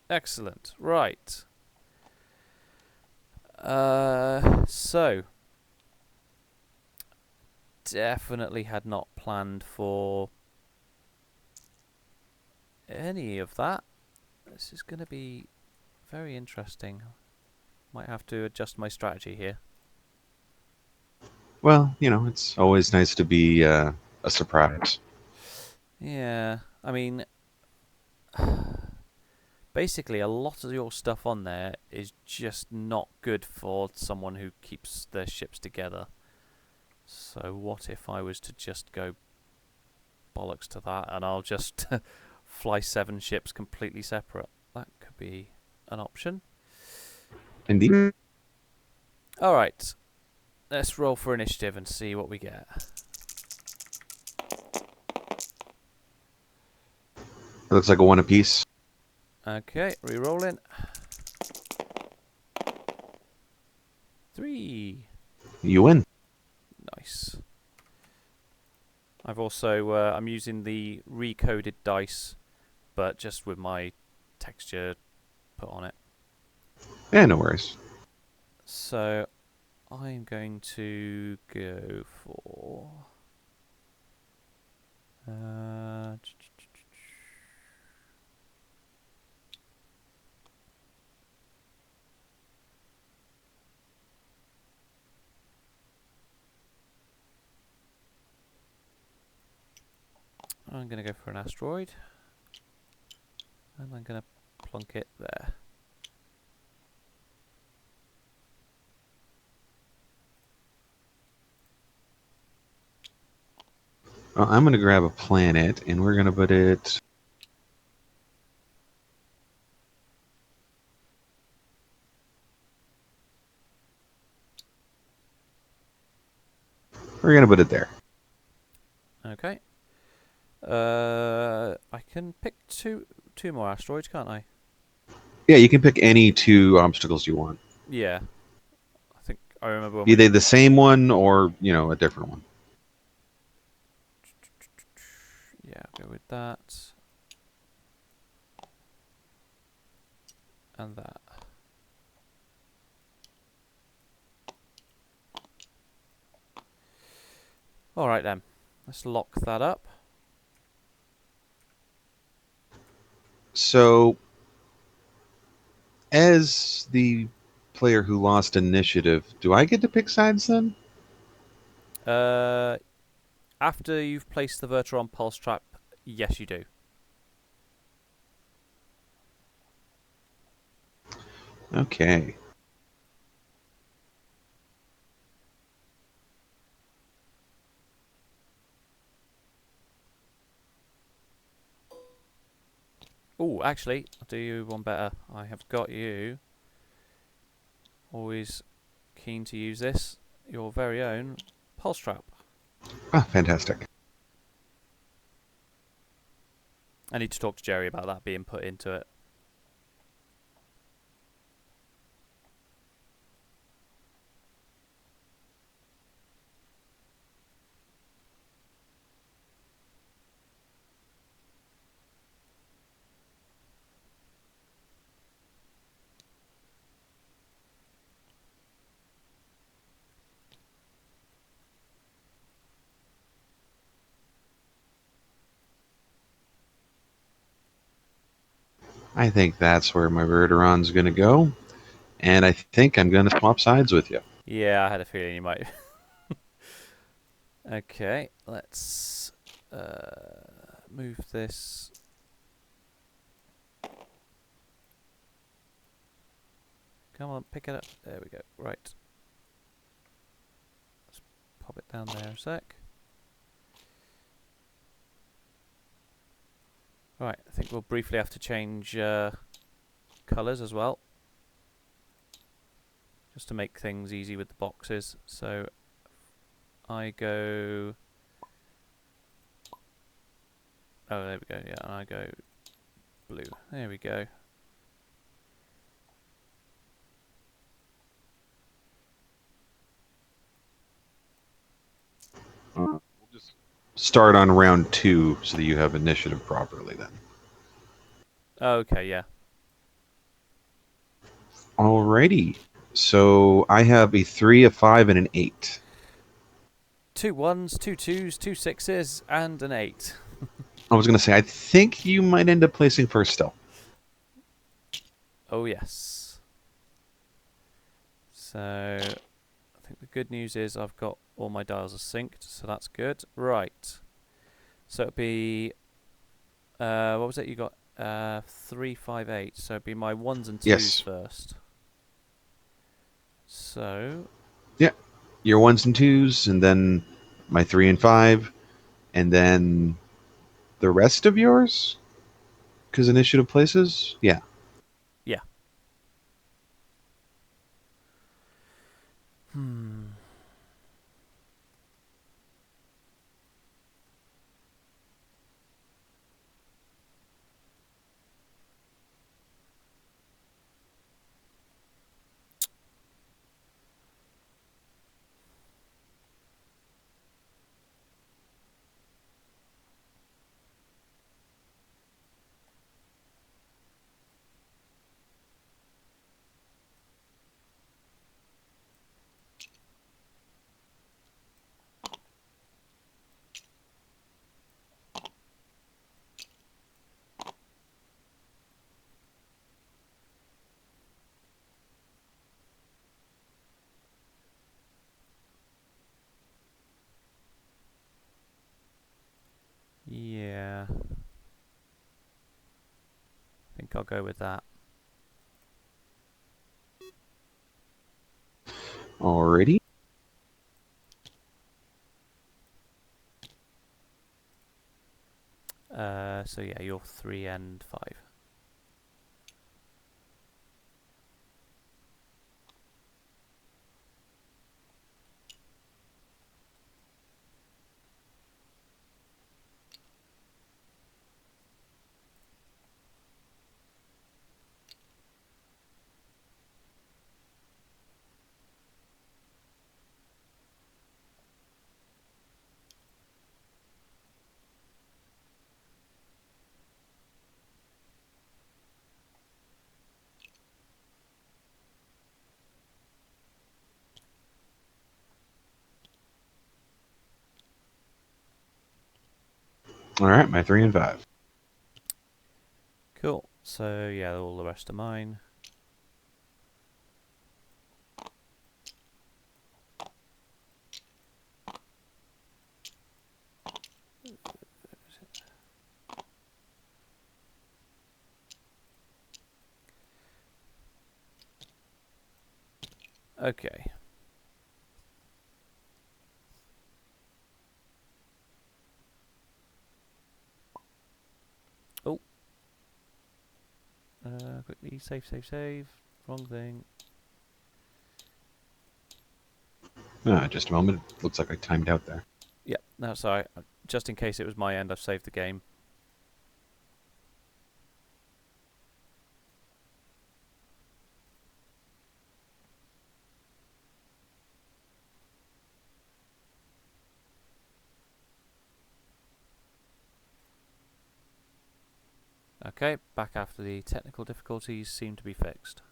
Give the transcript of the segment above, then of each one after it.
Excellent. Right. So definitely had not planned for any of that. This is going to be very interesting. Might have to adjust my strategy here. Well, it's always nice to be a surprise. Yeah, I mean, basically, a lot of your stuff on there is just not good for someone who keeps their ships together. So, what if I was to just go bollocks to that and I'll just fly 7 ships completely separate? That could be an option. Indeed. Alright, let's roll for initiative and see what we get. It looks like a one apiece. Okay, re rolling. 3. You win. Nice. I've also I'm using the recoded dice, but just with my texture put on it. Yeah, no worries. So I'm going to go for. Uh, I'm going to go for an asteroid, and I'm going to plunk it there. Well, I'm going to grab a planet, and we're going to put it. We're going to put it there. Okay. I can pick two more asteroids, can't I? Yeah, you can pick any two obstacles you want. Yeah. I think I remember when Be they we. the same one or a different one. Yeah, I'll go with that and that. All right then. Let's lock that up. So, as the player who lost initiative, do I get to pick sides then? Uh, After you've placed the Verteron pulse trap, yes, you do. Okay. Oh, actually, I'll do you one better. I have got you. Always keen to use this. Your very own pulse trap. Ah, fantastic. I need to talk to Jerry about that being put into it. I think that's where my Verderon's going to go. And I think I'm going to swap sides with you. Yeah, I had a feeling you might. Okay, let's move this. Come on, pick it up. There we go. Right. Let's pop it down there a sec. Right, I think we'll briefly have to change colours as well, just to make things easy with the boxes. So I go. Oh, there we go. Yeah, and I go blue. There we go. We'll just start on round 2 so that you have initiative properly then. Okay, yeah. Alrighty. So I have a 3, a 5, and an 8. 2 1s, 2 2s, 2 6s, and an 8. I was going to say, I think you might end up placing first still. Oh, yes. So, I think the good news is I've got all my dials are synced, so that's good. Right. So it'd be, what was it? You got 3, 5, 8. So it'd be my 1s and 2s Yes. first. So, Yeah. Your 1s and 2s, and then my 3 and 5, and then the rest of yours? Because initiative places? Yeah. yeah. Hmm. Yeah. I think I'll go with that. Alrighty. So yeah, you're 3 and 5. Alright, my 3 and 5. Cool. So yeah, all the rest are mine. Okay. Oh. Quickly, save, save, save. Wrong thing. Just a moment. Looks like I timed out there. Yeah, no, sorry. Just in case it was my end, I've saved the game. Okay, back after the technical difficulties seem to be fixed.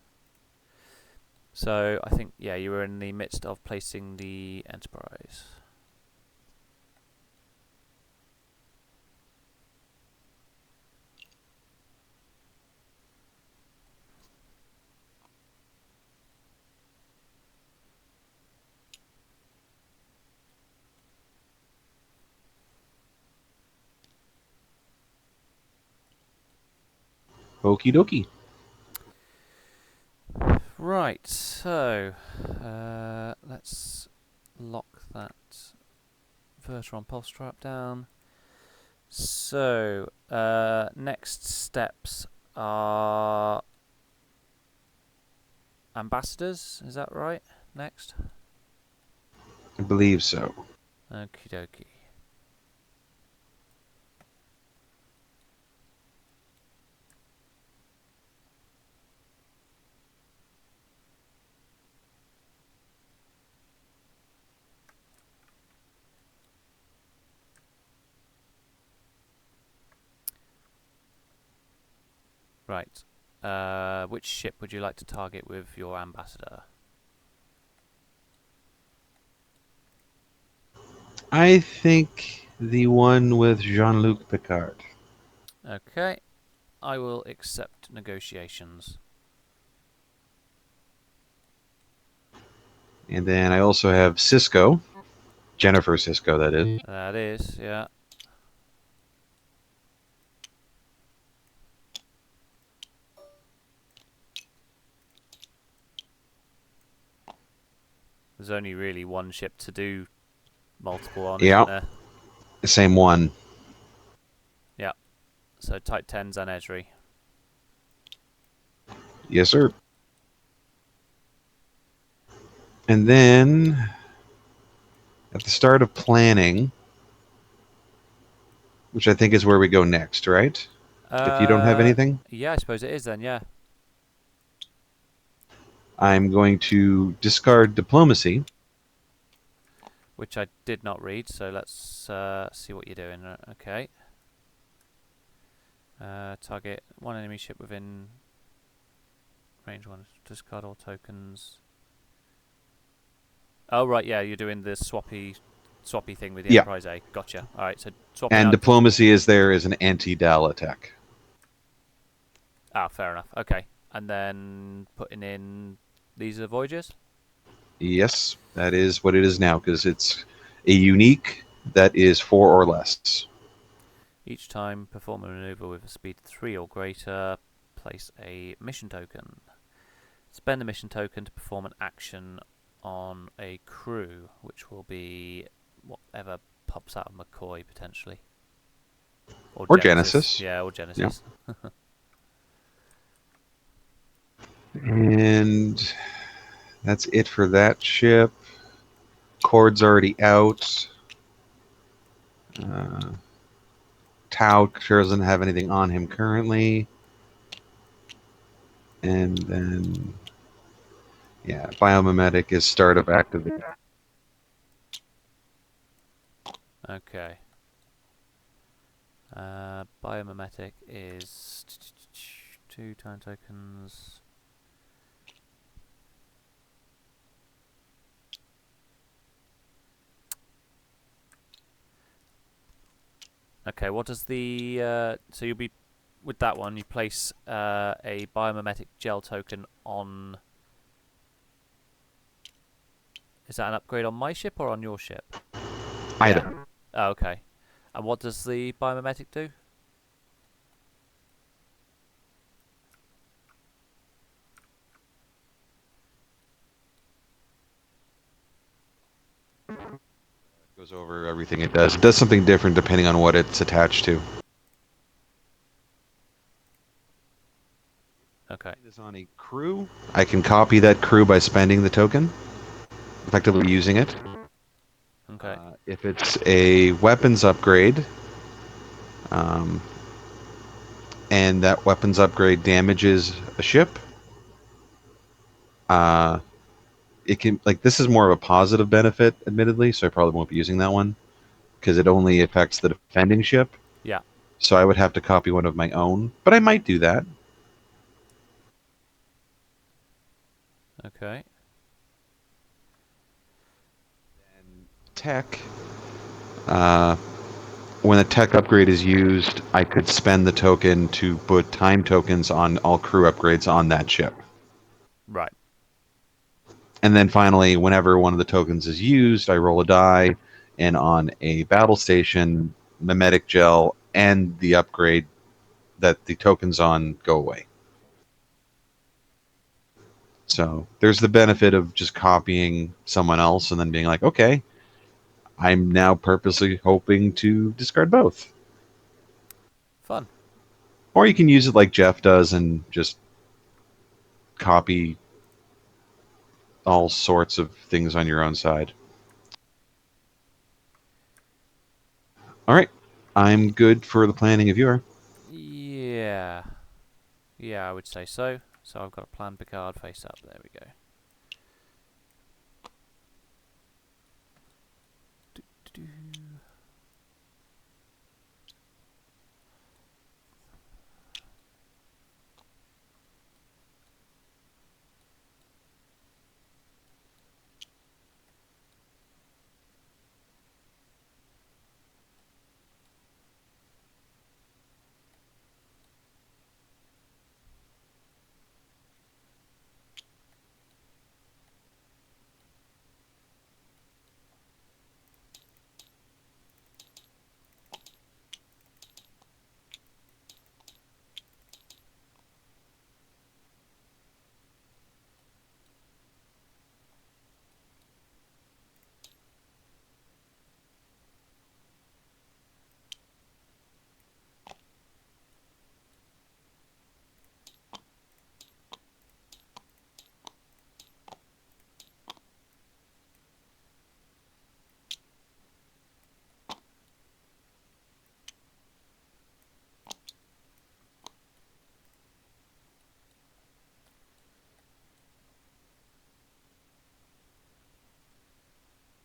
So I think, yeah, you were in the midst of placing the Enterprise. Okie dokie. Right, so let's lock that Verteron pulse trap down. So next steps are ambassadors. Is that right? Next. I believe so. Okie dokie. Right. Which ship would you like to target with your ambassador? I think the one with Jean-Luc Picard. Okay, I will accept negotiations. And then I also have Cisco, Jennifer Cisco, that is. That is, yeah. There's only really one ship to do multiple on, isn't Yeah, there? same one. Yeah. So Type 10s and Esri. Yes, sir. And then at the start of planning, which I think is where we go next, right? If you don't have anything, Yeah, I suppose it is then, yeah. I'm going to discard diplomacy. Which I did not read, so let's see what you're doing. Okay. Target one enemy ship within range one. Discard all tokens. Oh, right, yeah, you're doing the swappy thing with the Yeah, Enterprise A. Gotcha. Alright, so swapping and out... diplomacy is there as an anti-Dal attack. Ah, fair enough. Okay. And then putting in... These are Voyagers? Yes, that is what it is now, because it's a unique that is 4 or less. Each time perform a maneuver with a speed 3 or greater, place a mission token. Spend a mission token to perform an action on a crew, which will be whatever pops out of McCoy, potentially. Or Or Genesis. Genesis. Yeah, or Yeah. Genesis. And that's it for that ship. Cord's already out. Tau doesn't have anything on him currently. And then, yeah, Biomimetic is start of activation. Okay. Biomimetic is 2 time tokens. Okay, what does the... so you'll be... With that one, you place a biomimetic gel token on... Is that an upgrade on my ship or on your ship? Either. Yeah. Oh, okay. And what does the biomimetic do? Goes over everything it does. It does something different depending on what it's attached to. Okay. It is on a crew. I can copy that crew by spending the token, effectively using it. Okay. If it's a weapons upgrade, um, and that weapons upgrade damages a ship, uh, it can, like, this is more of a positive benefit, admittedly, so I probably won't be using that one because it only affects the defending ship. Yeah. So I would have to copy one of my own, but I might do that. Okay. Tech. Uh, when a tech upgrade is used, I could spend the token to put time tokens on all crew upgrades on that ship. Right. And then finally, whenever one of the tokens is used, I roll a die, and on a battle station, mimetic gel and the upgrade that the token's on go away. So there's the benefit of just copying someone else and then being like, okay, I'm now purposely hoping to discard both. Fun. Or you can use it like Jeff does and just copy all sorts of things on your own side. All right. I'm good for the planning of your. Yeah. Yeah, I would say so. So I've got a plan Picard face up. There we go. Do-do-do.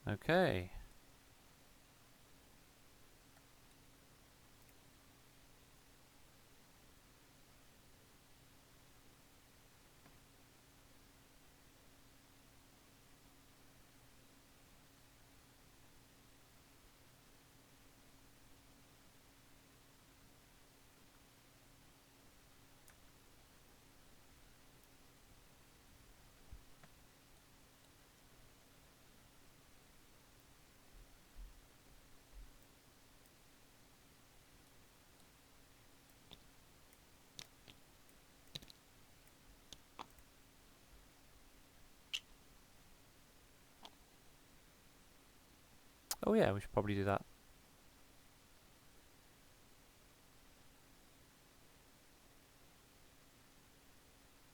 Okay. Oh yeah, we should probably do that.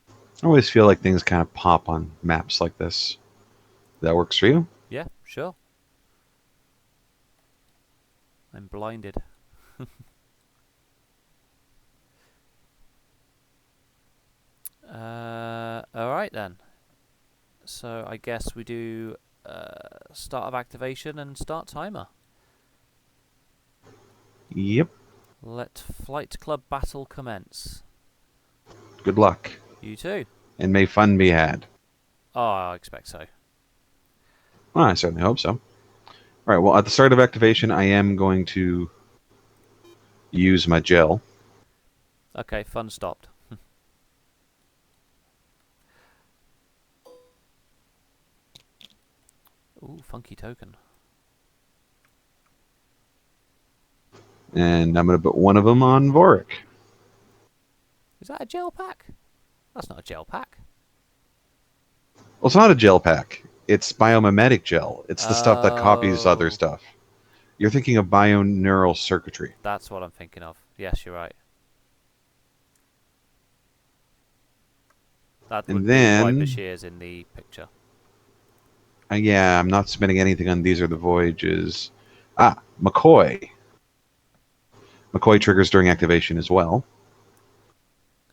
I always feel like things kind of pop on maps like this. That works for you? Yeah, sure. I'm blinded. Alright then. So I guess we do start of activation and start timer. Yep. Let Flight Club battle commence. Good luck. You too. And may fun be had. Oh, I expect so. Well, I certainly hope so. All right, well, at the start of activation, I am going to use my gel. Okay, fun stopped. Ooh, funky token. And I'm going to put one of them on Vorik. Is that a gel pack? That's not a gel pack. Well, it's not a gel pack. It's biomimetic gel. It's the stuff that copies other Oh, stuff. You're thinking of bioneural circuitry. that's what I'm thinking of. Yes, you're right. That And would be why then, Bashir's in the picture. yeah, I'm not submitting anything on These Are the Voyages. Ah, McCoy. McCoy triggers during activation as well.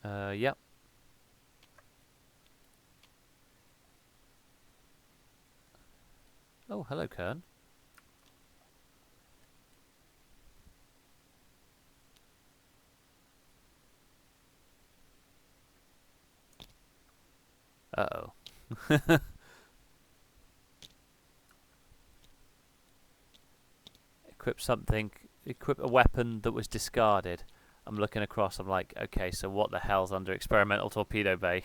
Yep. Oh, hello, Kern. Uh-oh. Equip a weapon that was discarded. I'm looking across, I'm like, okay, so what the hell's under experimental torpedo bay?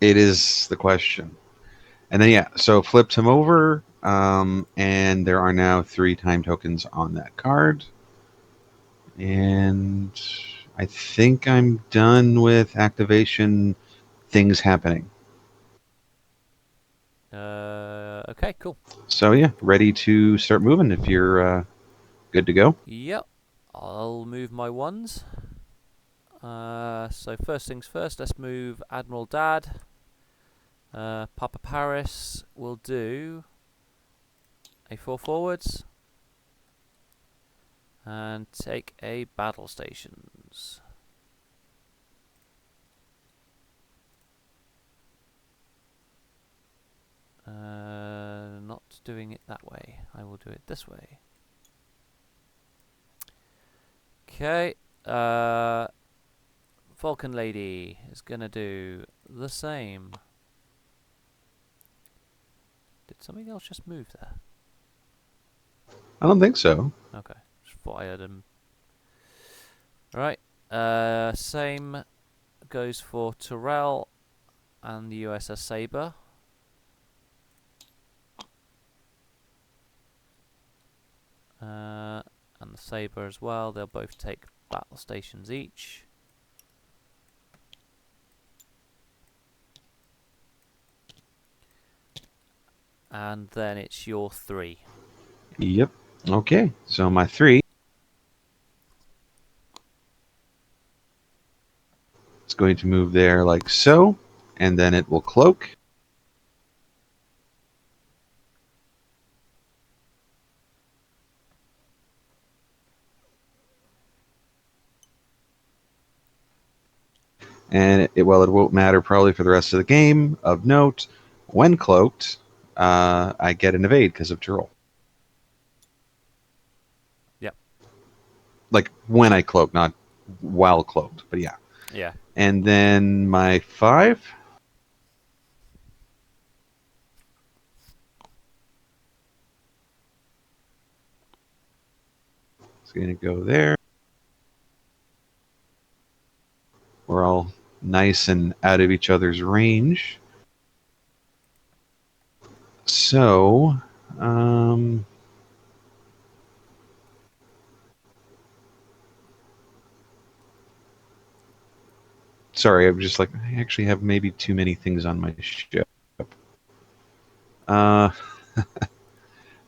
It is the question. And then, yeah, so flipped him over, and there are now 3 time tokens on that card. And I think I'm done with activation things happening. Okay, cool. So, yeah, ready to start moving if you're good to go. Yep. I'll move my ones. So first things first, let's move Admiral Dad. Papa Paris will do A4 forwards and take a battle stations. Not doing it that way. I will do it this way. Okay. Vulcan Lady is gonna do the same. Did something else just move there? I don't think so. Okay, just thought I heard him. Right. Same goes for Tyrell and the USS Sabre. And the Sabre as well. They'll both take battle stations each. And then it's your 3. Yep. Okay, so my 3 is going to move there like so, and then it will cloak. And it won't matter probably for the rest of the game. Of note, when cloaked, I get an evade because of Tyrol. Yep. Like when I cloak, not while cloaked, but yeah. Yeah. And then my 5. It's going to go there. We're all nice and out of each other's range. So, sorry, I'm just like, I actually have maybe too many things on my ship. Uh,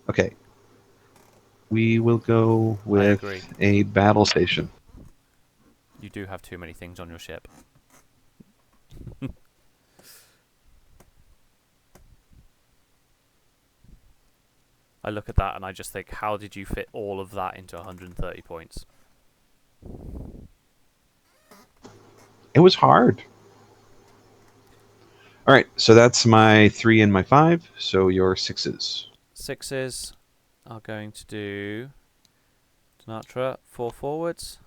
okay. We will go I with agree. a battle station. You do have too many things on your ship. I look at that and I just think, how did you fit all of that into 130 points? It was hard. All right, so that's my 3 and my 5. So your 6s. 6s are going to do Tanatra, 4 forwards.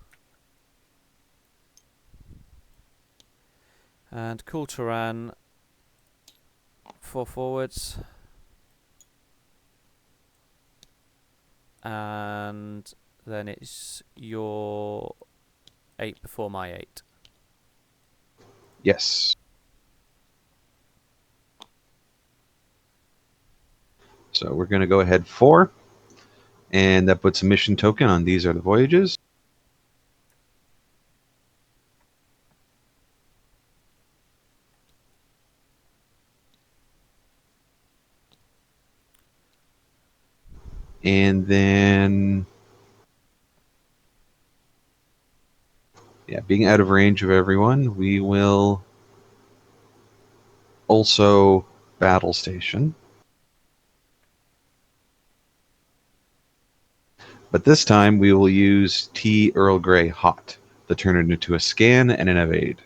And Cool Turan, 4 forwards. And then it's your 8 before my 8. Yes. So we're going to go ahead 4. And that puts a mission token on These Are the Voyages. And then, yeah, being out of range of everyone, we will also battle station. But this time we will use T Earl Grey Hot to turn it into a scan and an evade.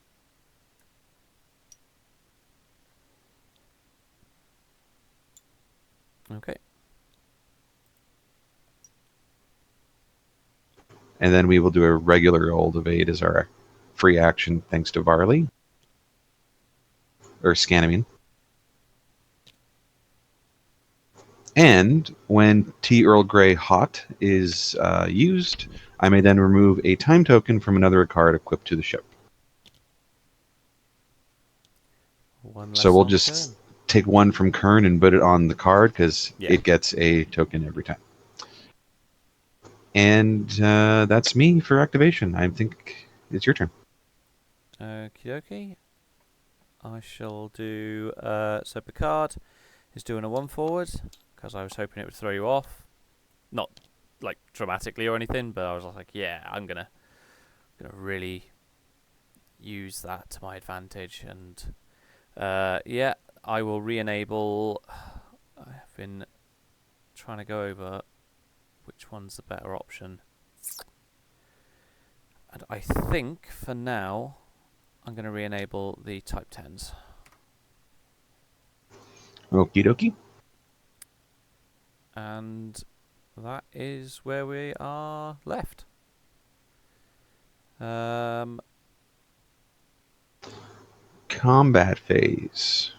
Okay. And then we will do a regular old evade as our free action thanks to Varley. Or scan, I mean. And when T Earl Grey Hot is used, I may then remove a time token from another card equipped to the ship. One So less we'll on just turn. take one from Kern and put it on the card because Yeah. it gets a token every time. And that's me for activation. I think it's your turn. Okie dokie. I shall do. So Picard is doing a 1 forward because I was hoping it would throw you off. Not like dramatically or anything, but I was like, yeah, I'm gonna really use that to my advantage. And yeah, I will re-enable. I've been trying to go over which one's the better option. And I think for now, I'm going to re-enable the Type 10s. Okie dokie. And that is where we are left. Combat phase.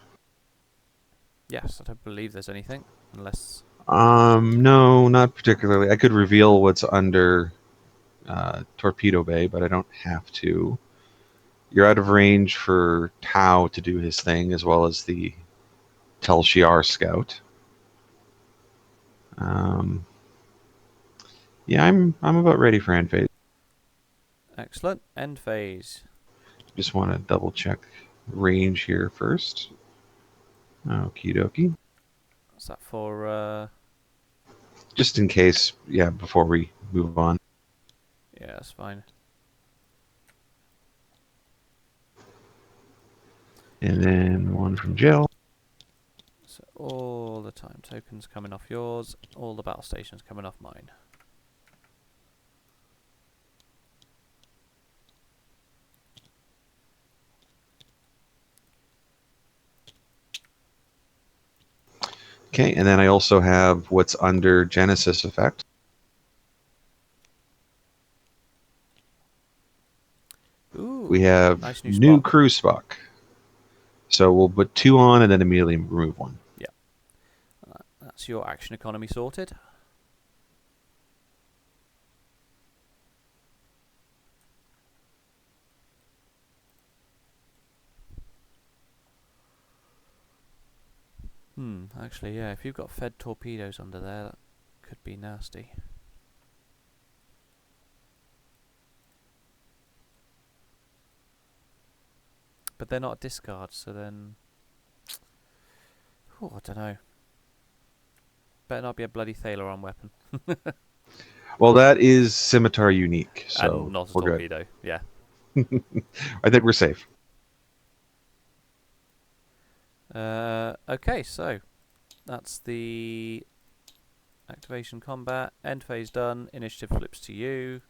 Yes, I don't believe there's anything, unless... No, not particularly. I could reveal what's under Torpedo Bay, but I don't have to. You're out of range for Tau to do his thing, as well as the Tel Shiar scout. Yeah, I'm about ready for end phase. Excellent. End phase. Just want to double check range here first. Okie dokie. Is that for... Just in case, yeah, before we move on. Yeah, that's fine. And then one from Jill. So all the time tokens coming off yours, all the battle stations coming off mine. Okay, and then I also have what's under Genesis effect. We Ooh, have nice new new Spock. crew Spock. So we'll put 2 on and then immediately remove 1. Yeah, that's your action economy sorted. Actually, yeah, if you've got fed torpedoes under there, that could be nasty. But they're not a discard, so then... Oh, I don't know. Better not be a bloody Thalaron weapon. Well, that is Scimitar unique, And so not a we're good. torpedo, yeah. I think we're safe. Okay, so that's the activation combat. End phase done. Initiative flips to you.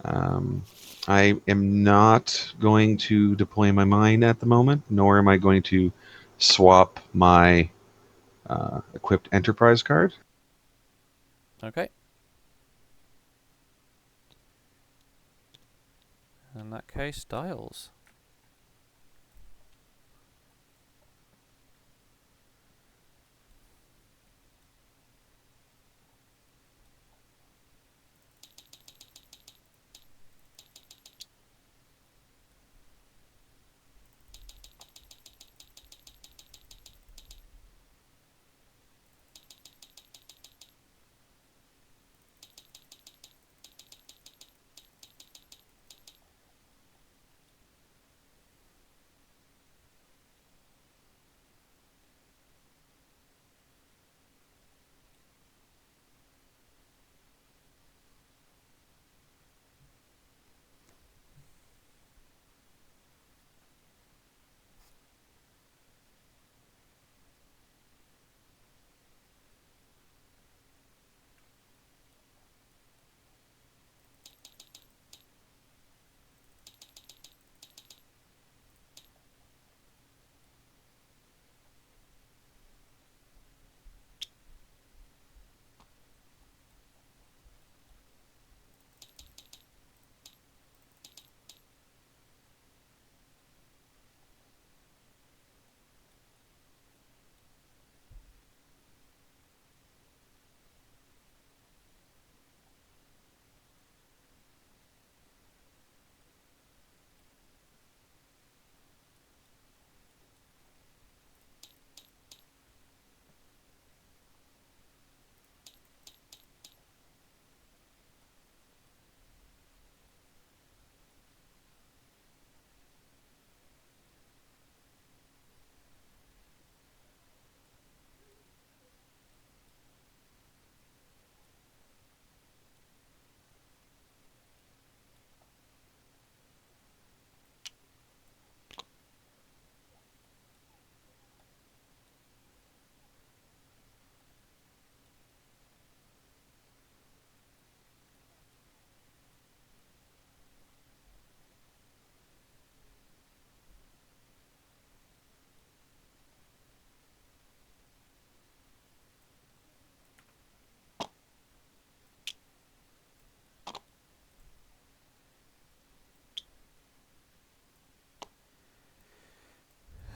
I am not going to deploy my mine at the moment, nor am I going to swap my equipped enterprise card. Okay. In that case, dials.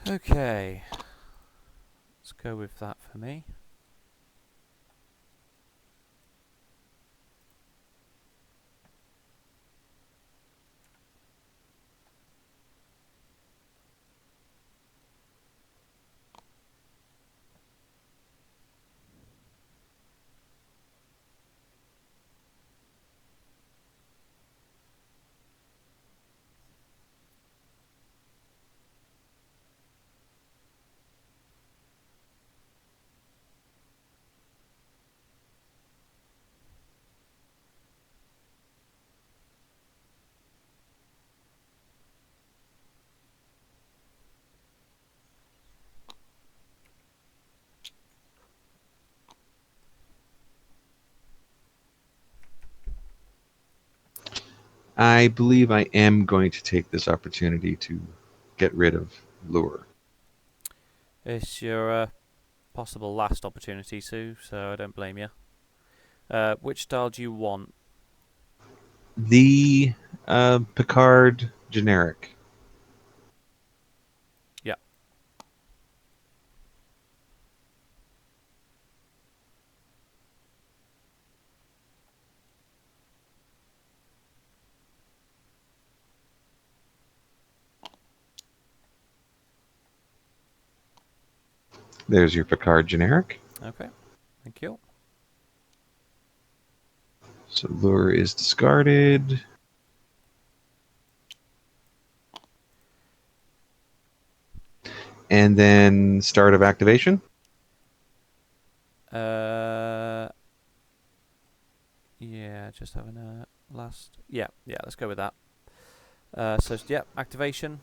Okay. Let's go with that for me. I believe I am going to take this opportunity to get rid of Lure. It's your possible last opportunity, Sue, so I don't blame you. Which style do you want? The Picard generic. Yeah. There's your Picard generic. Okay. Thank you. So lure is discarded. And then start of activation. Yeah, just having a last. Yeah, let's go with that. So yeah, activation.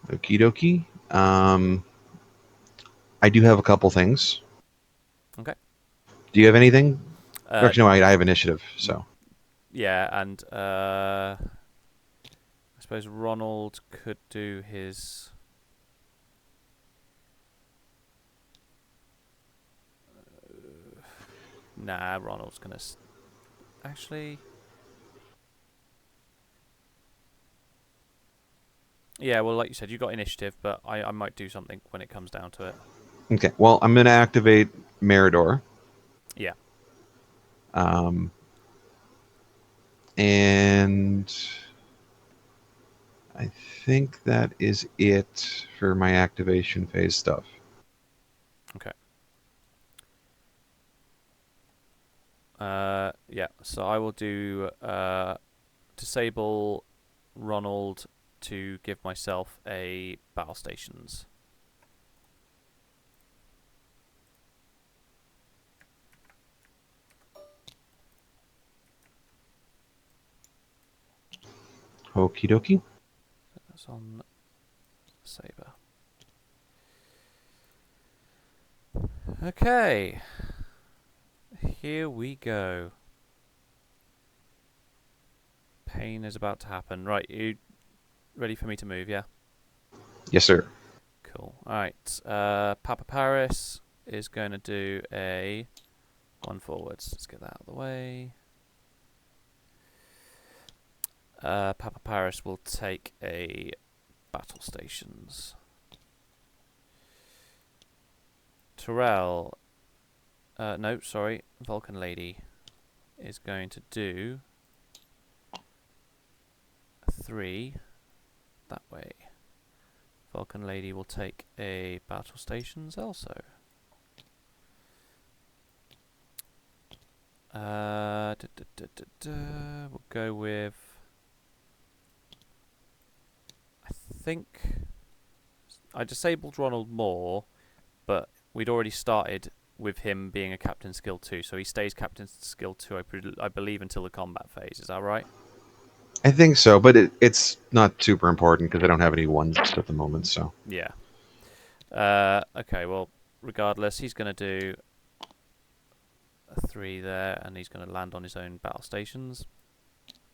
Okie dokie. I do have a couple things. Okay. Do you have anything? Uh, Actually, no, I have initiative. So yeah, and I suppose Ronald could do his. Nah, Ronald's gonna. Actually. Yeah, well, like you said, you got initiative, but I might do something when it comes down to it. okay. Well, I'm going to activate Meridor. Yeah. Um, and I think that is it for my activation phase stuff. Okay. Yeah. So I will do disable Ronald to give myself a battle stations. Okie dokie. That's on Saber. Okay. Here we go. Pain is about to happen. Right, you ready for me to move, yeah? Yes, sir. Cool. Alright. Papa Paris is going to do a one forwards. Let's get that out of the way. Papa Paris will take a battle stations. Terrell, no, sorry, Vulcan Lady is going to do a 3 that way. Vulcan Lady will take a battle stations also. We'll go with. I think I disabled Ronald Moore, but we'd already started with him being a Captain Skill 2, so he stays Captain Skill 2, I believe, until the combat phase. Is that right? I think so, but it's not super important because I don't have any ones at the moment. So Yeah. Okay, well, regardless, he's going to do a 3 there, and he's going to land on his own battle stations.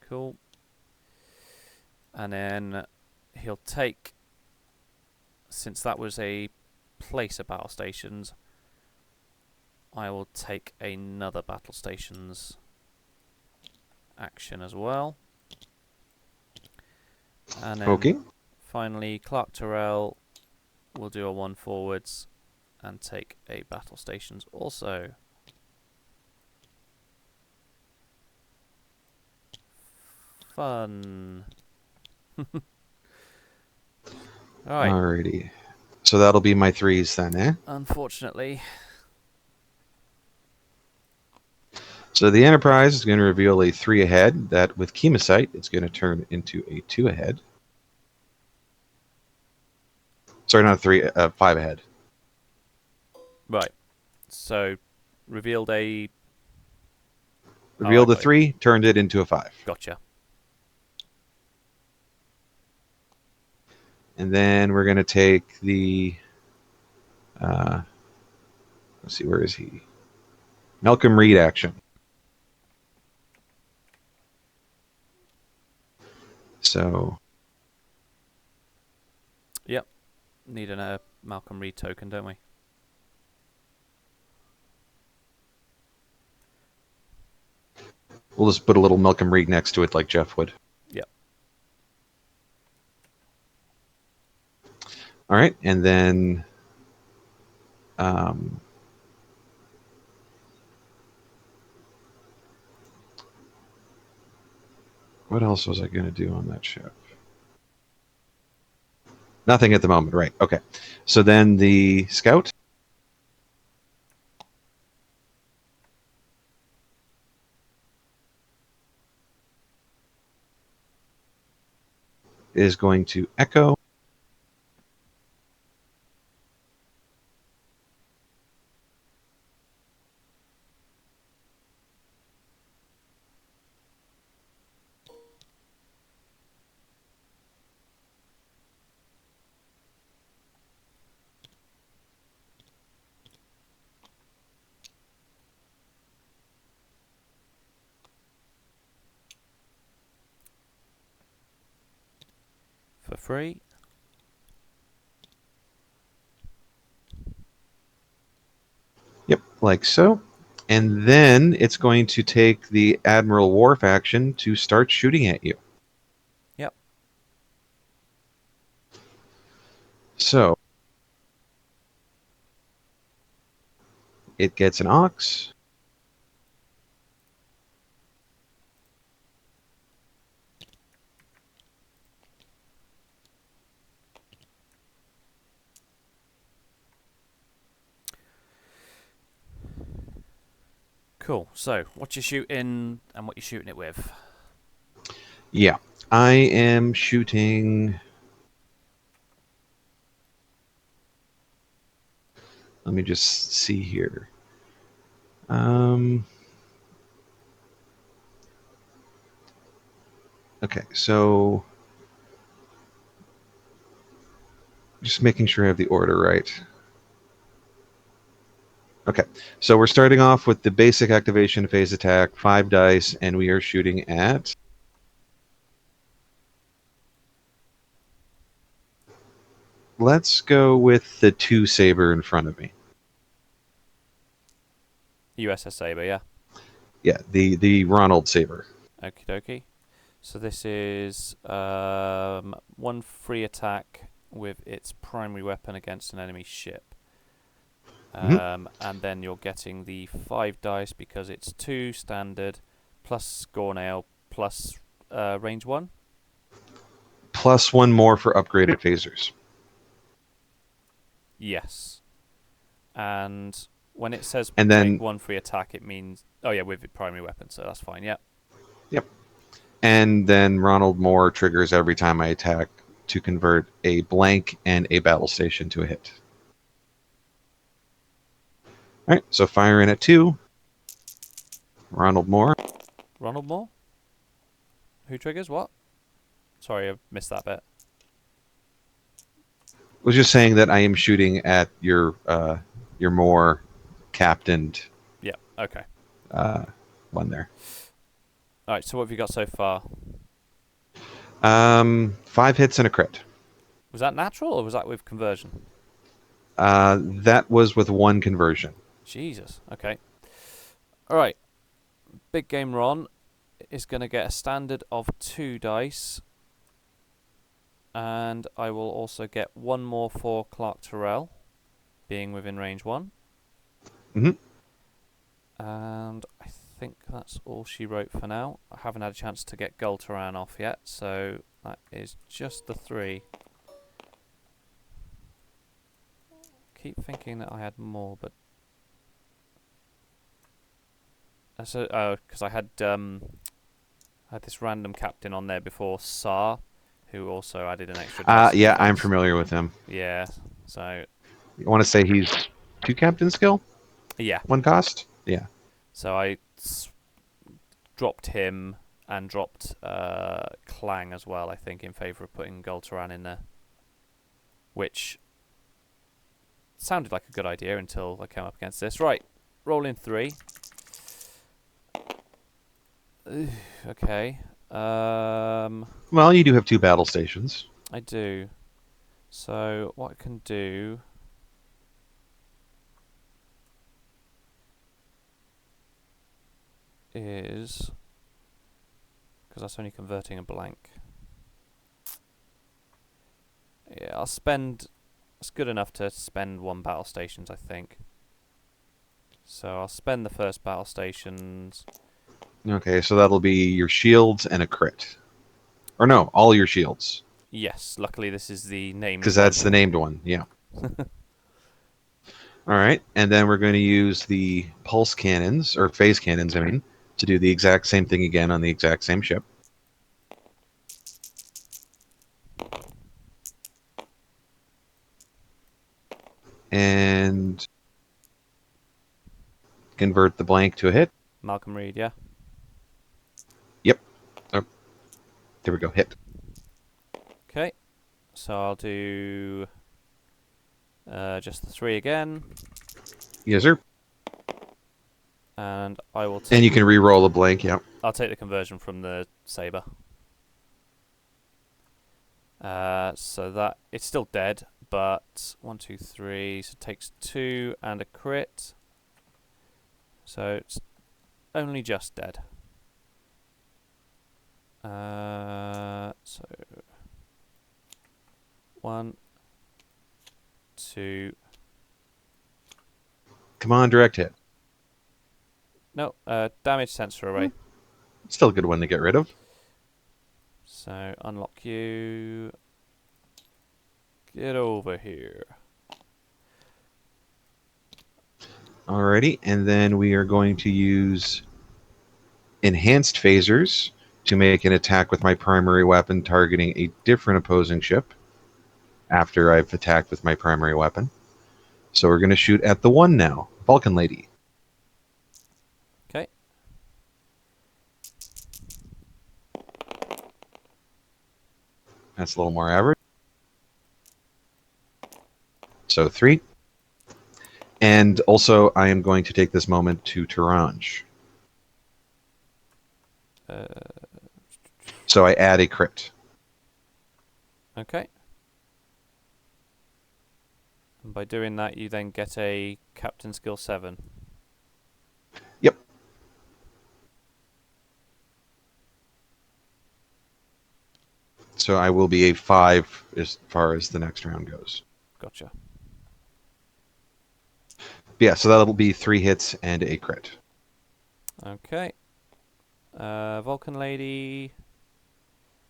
Cool. And then he'll take, since that was a place of battle stations, I will take another battle stations action as well. And then okay. finally, Clark Terrell will do a 1 forwards and take a battle stations also. Fun. Alright. Alrighty. So that'll be my threes then, eh? Unfortunately. So the Enterprise is going to reveal a 3 ahead. That with Chemosite, it's going to turn into a 2 ahead. Sorry, not a 3, 5 ahead. Right. So, revealed a... Revealed a 3, turned it into a 5. Gotcha. And then we're going to take the... let's see, where is he? Malcolm Reed action. So... Yep. need a Malcolm Reed token, don't we? We'll just put a little Malcolm Reed next to it like Jeff would. Yep. All right, and then what else was I going to do on that ship? Nothing at the moment, right? Okay. So then the scout is going to echo. For free. Yep, like so. And then it's going to take the Admiral Worf action to start shooting at you. Yep. So it gets an Ox. Cool. So, what you shooting and what you shooting it with? Yeah, I am shooting. Let me just see here. Okay, so just making sure I have the order right. Okay, so we're starting off with the basic activation phase attack, 5 dice, and we are shooting at. Let's go with the 2 saber in front of me. USS Sabre, yeah. Yeah, the Ronald saber. Okie dokie. So this is 1 free attack with its primary weapon against an enemy ship. And then you're getting the 5 dice because it's 2 standard plus score nail plus range 1. Plus 1 more for upgraded phasers. Yes. And when it says And make then 1 free attack, it means with the primary weapon, so that's fine. Yep. Yep. And then Ronald Moore triggers every time I attack to convert a blank and a battle station to a hit. All right, so fire in at 2. Ronald Moore. Ronald Moore? Who triggers what? Sorry, I missed that bit. Was just saying that I am shooting at your more captained Yeah, okay. one there. Alright, so what have you got so far? 5 hits and a crit. Was that natural or was that with conversion? That was with 1 conversion. Jesus, okay. Alright, Big Game Ron is going to get a standard of 2 dice. And I will also get 1 more for Clark Terrell, being within range 1. Mm-hmm. And I think that's all she wrote for now. I haven't had a chance to get Gultaran off yet, so that is just the 3. Keep thinking that I had more, but because I had this random captain on there before, Sar, who also added an extra dice. Yeah, I'm familiar with him. Yeah, so You want to say he's 2 captain skill? yeah. 1 cost? Yeah. So I dropped him and dropped Clang as well, I think, in favour of putting Gultaran in there. Which sounded like a good idea until I came up against this. Right, roll in 3. Okay. Well, you do have 2 battle stations. I do. So what I can do is, because that's only converting a blank. Yeah, I'll spend. It's good enough to spend 1 battle stations, I think. So I'll spend the first battle stations. Okay, so that'll be your shields and a crit. Or no, all your shields. Yes, luckily this is the named Because one. that's the named one, yeah. Alright, and then we're going to use the pulse cannons, or phase cannons, I mean, to do the exact same thing again on the exact same ship. And convert the blank to a hit. Malcolm Reed, yeah. Yep. Oh, there we go, hit. Okay, so I'll do just the 3 again, Yes, sir. and I will And take. you can re-roll the blank, yeah. I'll take the conversion from the saber. So that it's still dead, but 1, 2, 3. So it takes 2 and a crit. So it's only just dead. So 1, 2. Come on, direct hit. No, damage sensor array. Still a good one to get rid of. So unlock you. Get over here. Alrighty, and then we are going to use enhanced phasers to make an attack with my primary weapon targeting a different opposing ship after I've attacked with my primary weapon. So we're going to shoot at the 1 now, Vulcan Lady. Okay. That's a little more average. So 3. And also, I am going to take this moment to Taranj. So I add a crit. Okay. And by doing that, you then get a Captain Skill 7. Yep. So I will be a 5 as far as the next round goes. Gotcha. Yeah, so that'll be 3 hits and a crit. Okay. Vulcan Lady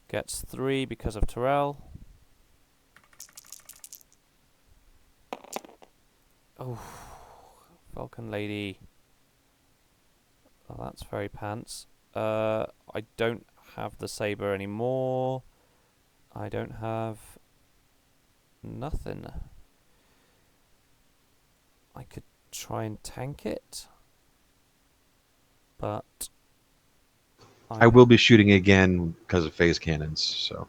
gets 3 because of Terrell. Oh, Vulcan Lady. Oh, that's very pants. I don't have the saber anymore. I don't have nothing. I could try and tank it, but I will be shooting again because of phase cannons, so.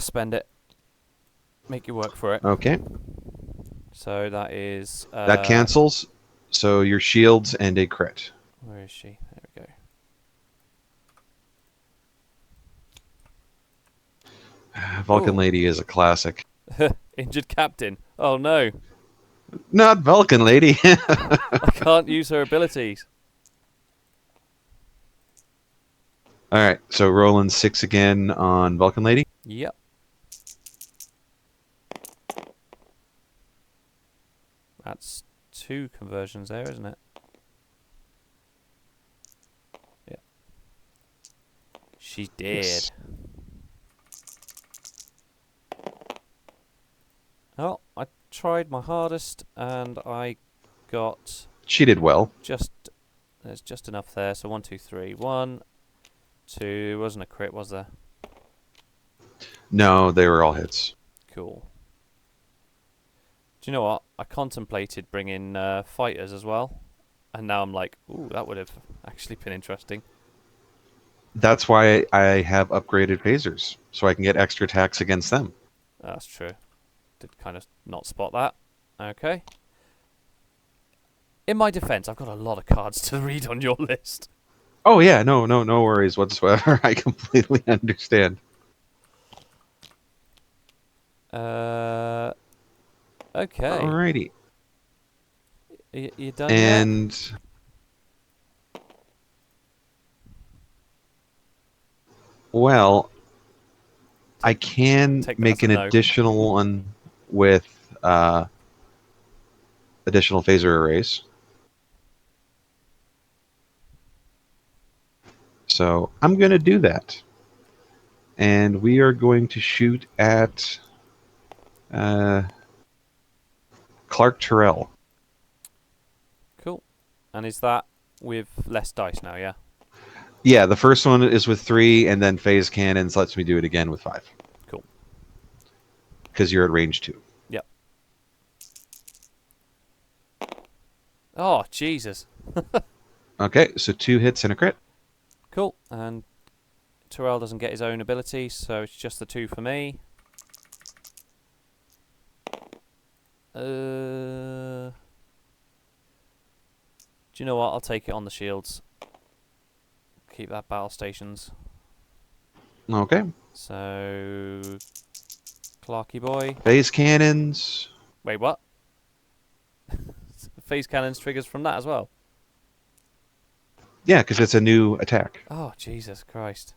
Spend it. Make you work for it. Okay. So that is... That cancels. So your shields and a crit. Where is she? There we go. Vulcan Ooh. Lady is a classic. Injured captain. Oh no. Not Vulcan Lady. I can't use her abilities. Alright, so rolling 6 again on Vulcan Lady. Yep. That's 2 conversions there, isn't it? Yeah. She did. Yes. Oh, I tried my hardest and I got She did well. there's just enough there. So 1, 2, 3. 1, 2. Wasn't a crit, was there? No, they were all hits. Cool. Do you know what? I contemplated bringing fighters as well, and now I'm like, ooh, that would have actually been interesting. That's why I have upgraded phasers, so I can get extra attacks against them. That's true. Did kind of not spot that. Okay. In my defense, I've got a lot of cards to read on your list. Oh yeah, no worries whatsoever. I completely understand. Uh, okay. Alrighty, You done yet? and well, I can Take that as make a an no. additional one with additional phaser arrays. So I'm going to do that, and we are going to shoot at uh, Clark Terrell. Cool. And is that with less dice now? Yeah. Yeah, the first one is with 3, and then phase cannons lets me do it again with 5 Cool. because you're at range 2. Yep. Oh Jesus. Okay, so 2 hits and a crit. Cool. And Terrell doesn't get his own ability, so it's just the 2 for me. Do you know what? I'll take it on the shields. Keep that battle stations. Okay, So, Clarky boy. phase cannons. Wait, what? Phase cannons triggers from that as well. Yeah, because it's a new attack. Oh Jesus Christ.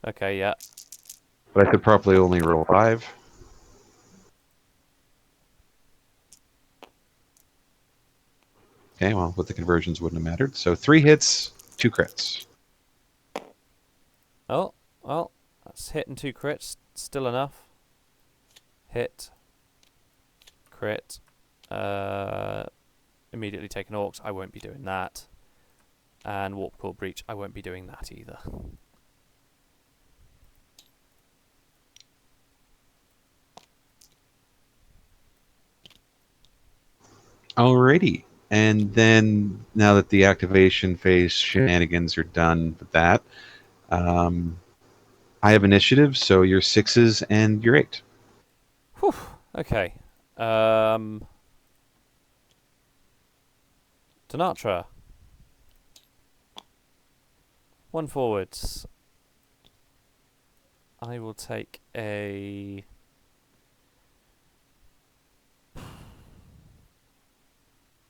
Okay, yeah. But I could probably only roll 5. Okay, well, with the conversions wouldn't have mattered. So 3 hits, 2 crits. Oh, well, that's hit and 2 crits. Still enough. Hit. Crit. Immediately taking orcs. I won't be doing that. And warp core breach. I won't be doing that either. Alrighty. And then now that the activation phase shenanigans are done with that, um, I have initiative, so you're 6s and you're 8. Whew. Okay. Tanatra. 1 forwards. I will take a...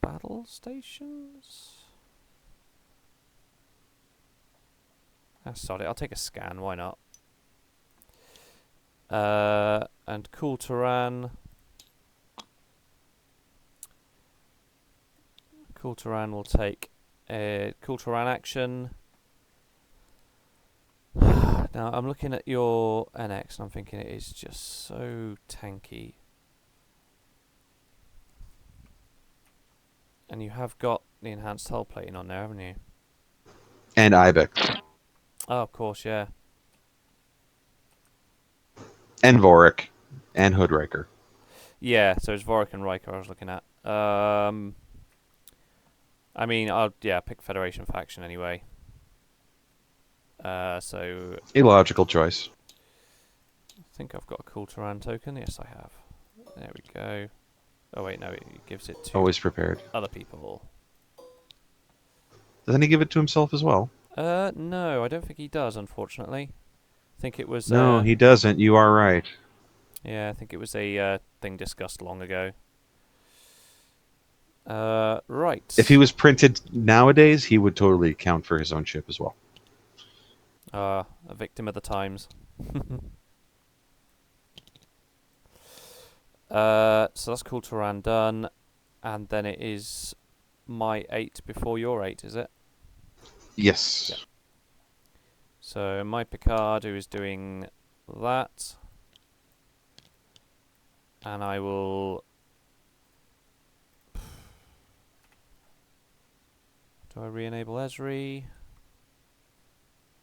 battle stations? Sorry, I'll take a scan, why not? And Cool Turan. Cool Turan will take a Cool Turan action. Now, I'm looking at your NX and I'm thinking it is just so tanky. And you have got the enhanced hull plating on there, haven't you? And Ibex. Oh, of course, yeah. And Vorik. And Hoodriker. Yeah, so it's Vorik and Riker I was looking at. I mean, I'll pick Federation faction anyway. So Illogical choice. I think I've got a Cool Turan token. Yes, I have. There we go. Oh wait, no, it gives it to Always prepared. other people. Doesn't he give it to himself as well? No, I don't think he does, unfortunately. I think it was No, he doesn't. You are right. yeah, I think it was a thing discussed long ago. Right. If he was printed nowadays, he would totally count for his own ship as well. A victim of the times. So that's Cool Turan done, and then it is my 8 before your 8, is it? Yes. Yeah. So my Picard, who is doing that, and I will. Do I re-enable Esri?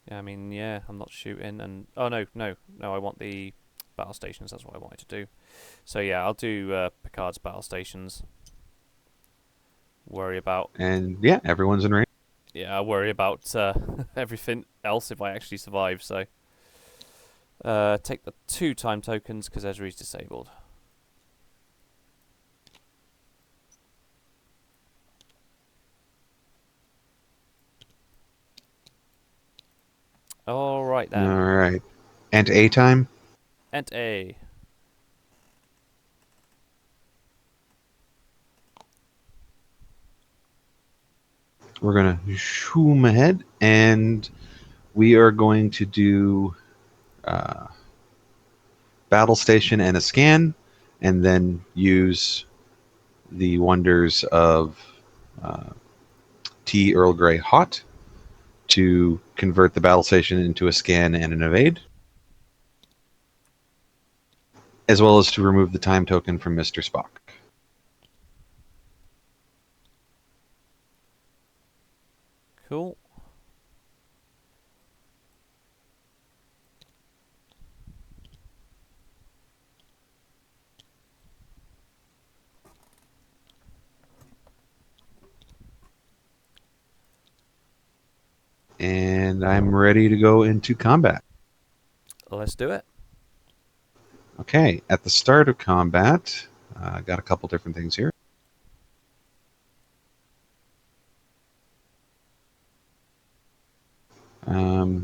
Yeah, I mean, yeah, I'm not shooting, and oh no, I want the battle stations. That's what I wanted to do. So yeah, I'll do Picard's battle stations. Worry about. And yeah, everyone's in range. Yeah, I worry about everything else if I actually survive. So take the 2 time tokens because Esri's disabled. All right All then. right. And A time. Ent A. We're gonna zoom ahead, and we are going to do uh, battle station and a scan, and then use the wonders of uh, tea Earl Grey hot to convert the battle station into a scan and an evade, as well as to remove the time token from Mr. Spock. Cool. And I'm ready to go into combat. Let's do it. Okay, at the start of combat, I got a couple different things here.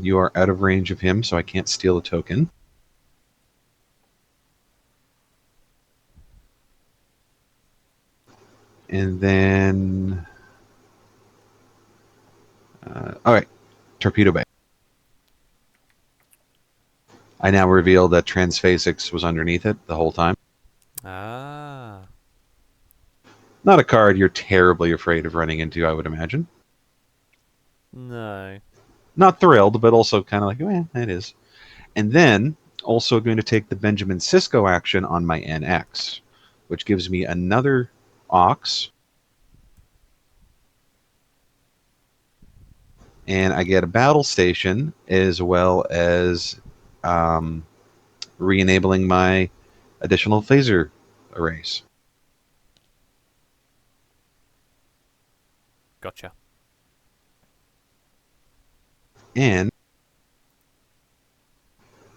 You are out of range of him, so I can't steal a token. And then, all right, torpedo bay. I now reveal that Transphasics was underneath it the whole time. Ah. Not a card you're terribly afraid of running into, I would imagine. No. Not thrilled, but also kind of like, it is. And then also going to take the Benjamin Sisko action on my NX, which gives me another Ox. And I get a battle station as well as um, re-enabling my additional phaser arrays. Gotcha. And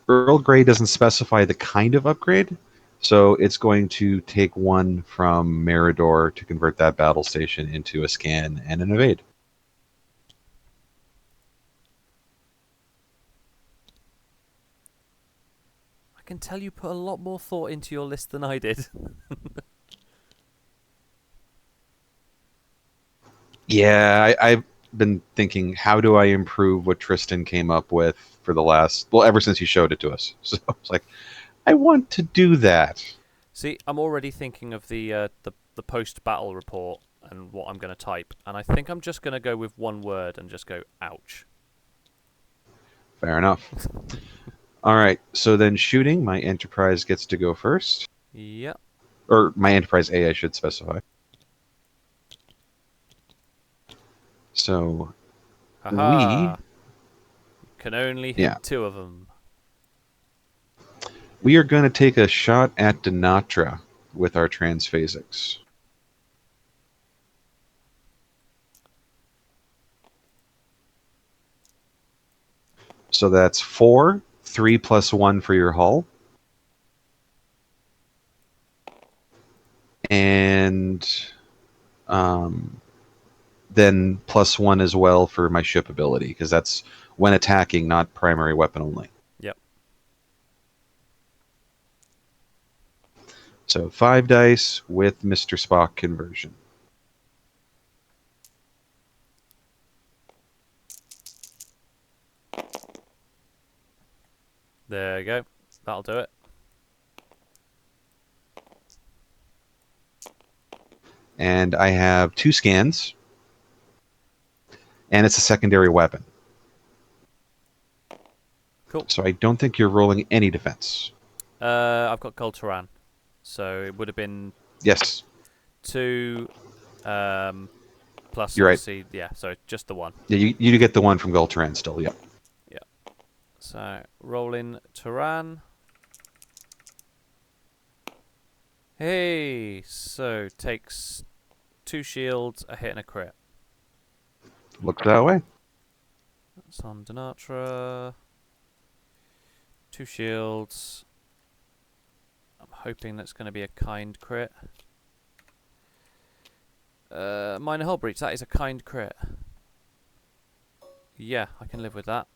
Earl Grey doesn't specify the kind of upgrade, so it's going to take one from Meridor to convert that battle station into a scan and an evade. I can tell you put a lot more thought into your list than I did. Yeah, I've been thinking, how do I improve what Tristan came up with for the last, well, ever since he showed it to us. So it's like, I want to do that. See, I'm already thinking of the post battle report and what I'm going to type, and I think I'm just going to go with one word and just go ouch. Fair enough. All right, so then shooting, my Enterprise gets to go first. Yep. Or my Enterprise A, I should specify. So we, Haha. Can only hit yeah, two of them. we are going to take a shot at Denatra with our Transphasics. So that's 4, 3 plus 1 for your hull. And then plus 1 as well for my ship ability, because that's when attacking, not primary weapon only. Yep. So 5 dice with Mr. Spock conversion. There you go. That'll do it. And I have 2 scans, and it's a secondary weapon. Cool. So I don't think you're rolling any defense. I've got Goltaran, so it would have been Yes, 2 plus you're right. obviously, yeah, so just the 1. Yeah, you get the 1 from Gul'Taran still, yep. Yeah. So rolling Taran. Hey, so takes 2 shields, a hit and a crit. Looks that way. That's on Denatra. 2 shields. I'm hoping that's going to be a kind crit. Minor hull breach, that is a kind crit. Yeah, I can live with that.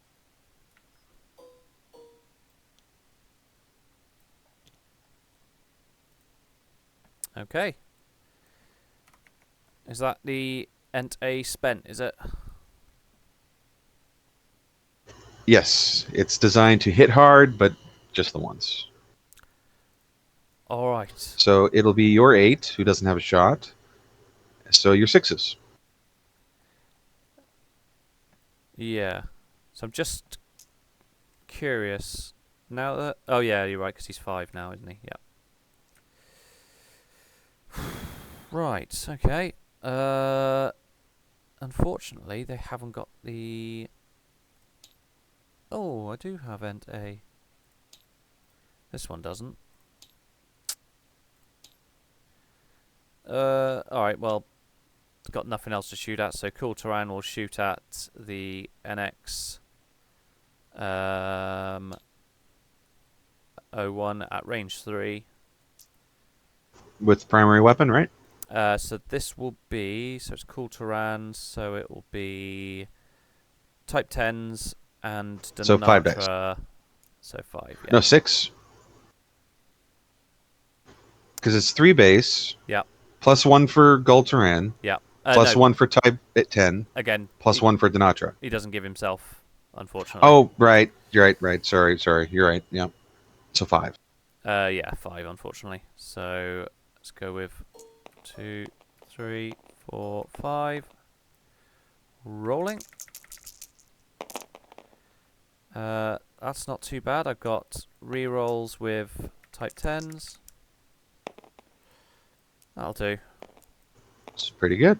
Okay. Is that the Ent A spent, is it? Yes, it's designed to hit hard, but just the once. Alright. So it'll be your 8, who doesn't have a shot. So your 6s. Yeah. So I'm just curious. Now that... Oh, yeah, you're right, because he's 5 now, isn't he? Yeah. Right, okay. Unfortunately, they haven't got the... Oh, I do have Ent A. This one doesn't. Alright, well, it's got nothing else to shoot at, so Cool Terrain will shoot at the NX 01 at range 3. With primary weapon, right? So this will be... So it's Cool Terrain, so it will be Type 10s and So 5 dice. Denatra. So 5, yeah. No, 6. Because it's 3 base. Yep. Plus 1 for Gul'Taran. Yep. Plus No, 1 for Type 10. again, Plus 1 for Denatra. he doesn't give himself, unfortunately. Oh, right. You're right. Sorry. You're right. Yeah. So 5. Yeah, 5, unfortunately. So let's go with 2, 3, 4, 5. Rolling. That's not too bad. I've got rerolls with Type 10s. That'll do. It's pretty good.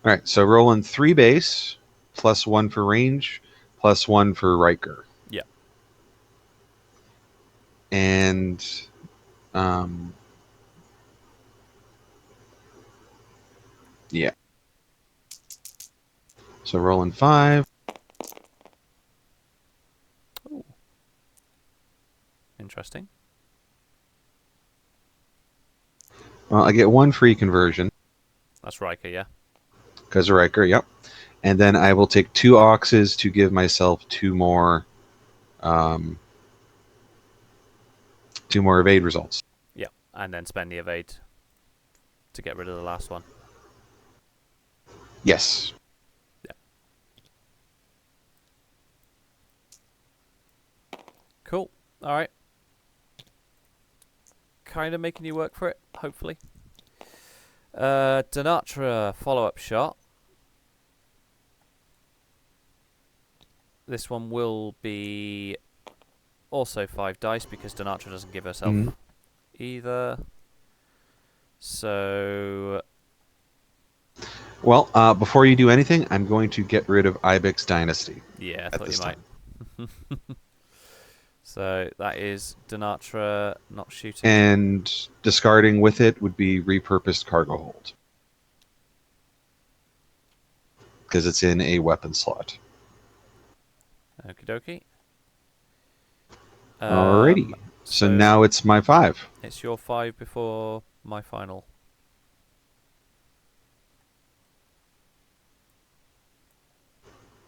All right. So rolling 3 base, plus 1 for range, plus 1 for Riker. Yeah. And yeah. So rolling 5. Ooh. Interesting. Well, I get 1 free conversion. That's Riker, yeah. Because of Riker, yep. And then I will take 2 Oxes to give myself 2 more evade results. Yeah, and then spend the evade to get rid of the last one. Yes. Yeah. Cool. All right. Kind of making you work for it, hopefully. Denatra follow-up shot. This one will be also 5 dice because Denatra doesn't give herself either. So... Well, before you do anything, I'm going to get rid of Ibex Dynasty. Yeah, I thought you time. might. So that is Denatra not shooting. And discarding with it would be repurposed cargo hold. Because it's in a weapon slot. Okie dokie. Alrighty. So now it's my 5. It's your 5 before my final.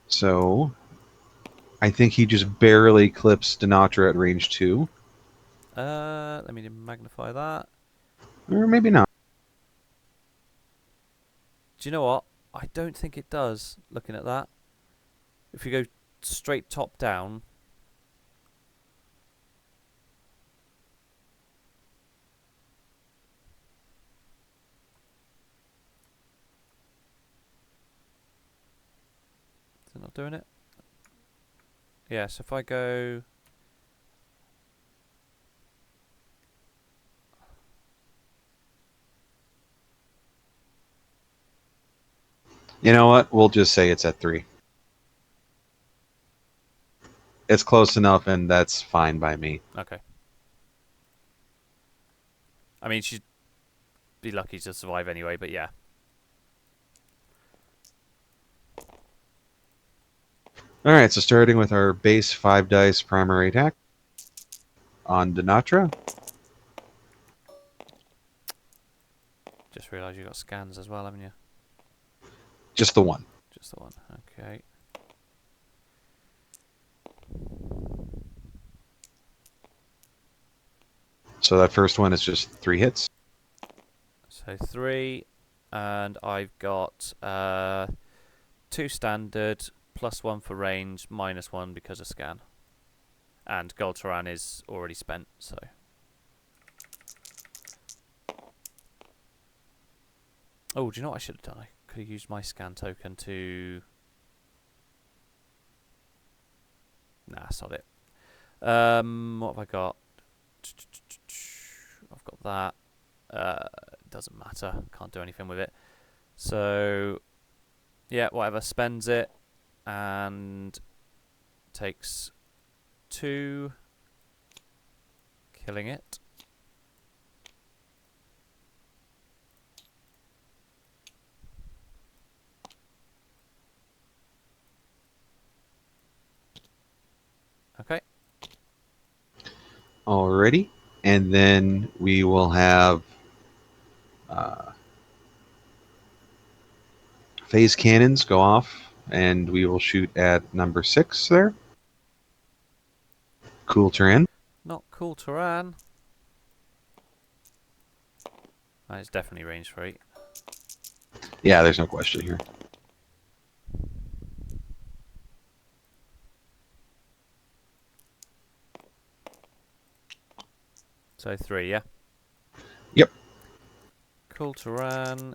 So I think he just barely clips Denatra at range 2. Let me magnify that. Or maybe not. Do you know what? I don't think it does, looking at that. If you go straight top down... Is it not doing it? Yeah, so if I go... You know what? We'll just say it's at 3. It's close enough, and that's fine by me. Okay. I mean, she'd be lucky to survive anyway, but yeah. Alright, so starting with our base 5 dice primary attack on Denatra. Just realised you got scans as well, haven't you? Just the 1. Just the one. Okay. So that first one is just 3 hits. So 3, and I've got 2 standard, +1 for range, -1 because of scan. And Gold Turan is already spent, so... Oh, do you know what I should have done? I could have used my scan token to... Nah, sod it. What have I got? I've got that. Doesn't matter. Can't do anything with it. So, yeah, whatever. Spends it and takes 2, killing it. Okay. Alrighty. And then we will have phase cannons go off, and we will shoot at number 6 there. Cool terrain. Not cool Turan. It's definitely range for 8. Yeah, there's no question here. So 3, yeah? Yep. Cool Turan.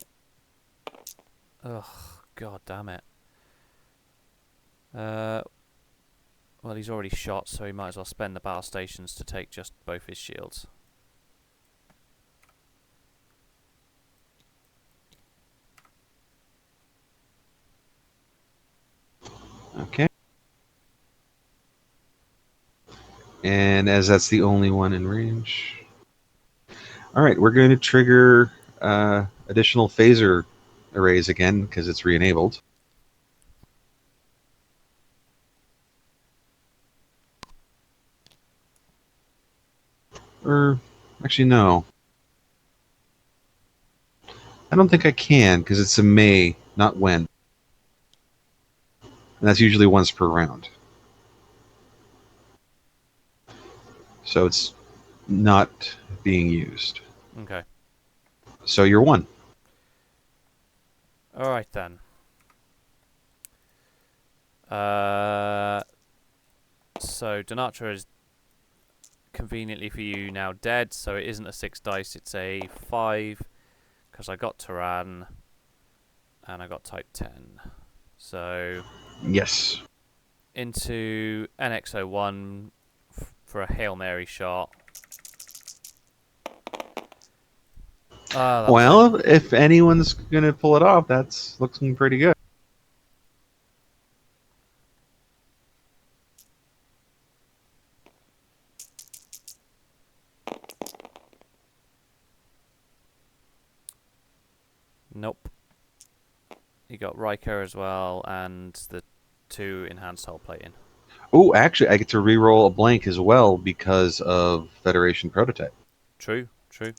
Ugh, god damn it. Well, he's already shot, so he might as well spend the battle stations to take just both his shields. Okay. And as that's the only one in range. Alright, we're going to trigger additional phaser arrays again because it's re-enabled. Or, actually, no. I don't think I can because it's a may, not when. And that's usually once per round. So it's not being used. Okay. So you're 1. Alright then. So Donatra is conveniently for you now dead, so it isn't a 6 dice, it's a 5, because I got Turan and I got type 10. So Yes. into NX01 for a Hail Mary shot. Well, if anyone's going to pull it off, that's looking pretty good. Nope. You got Riker as well, and the 2 enhanced hull plating. Oh, actually, I get to re-roll a blank as well because of Federation Prototype. True, true.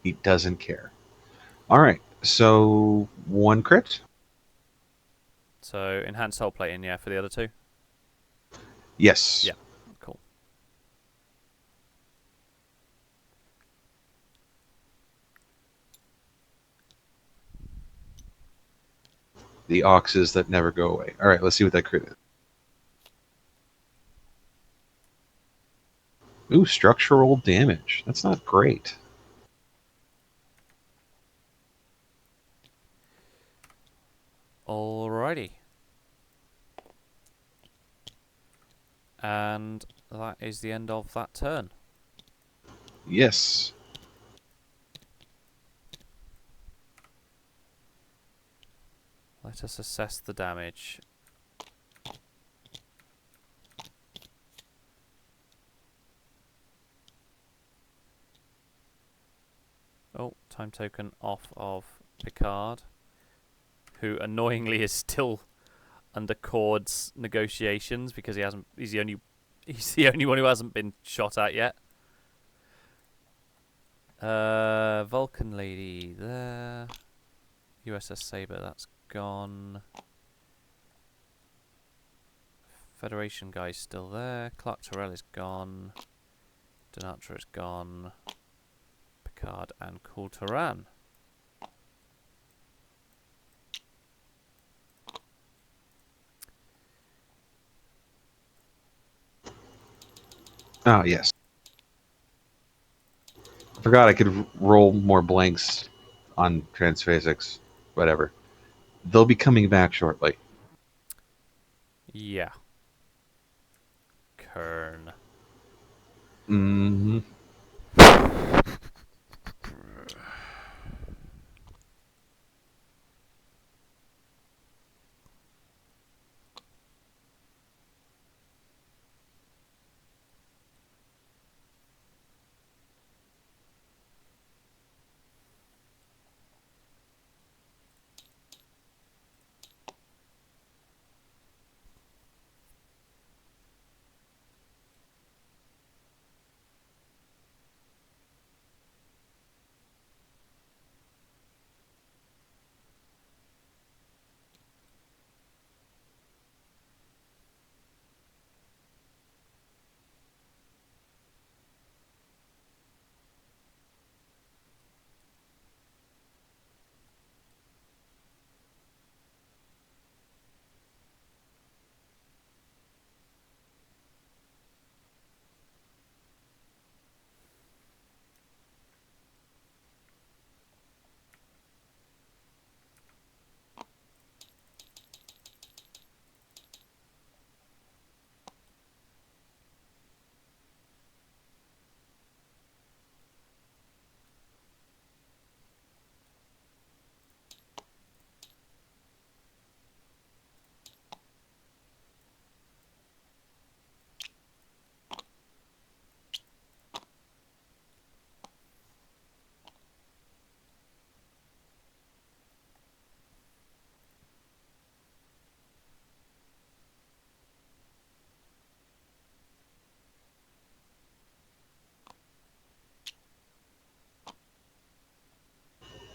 He doesn't care. All right, so 1 crit. So enhanced hull plating, yeah, for the other 2? Yes. Yeah, cool. The oxes that never go away. All right, let's see what that crit is. Ooh, structural damage. That's not great. Alrighty. And that is the end of that turn. Yes. Let us assess the damage. Oh, time token off of Picard, who annoyingly is still under Cord's negotiations because he hasn't. He's the only one who hasn't been shot at yet. Vulcan lady there. USS Sabre, that's gone. Federation guy's still there. Clark Terrell is gone. Donatra is gone. card and call Turan. Oh, yes. I forgot I could roll more blanks on Transphasics. Whatever. They'll be coming back shortly. Yeah. Kern. Mm-hmm.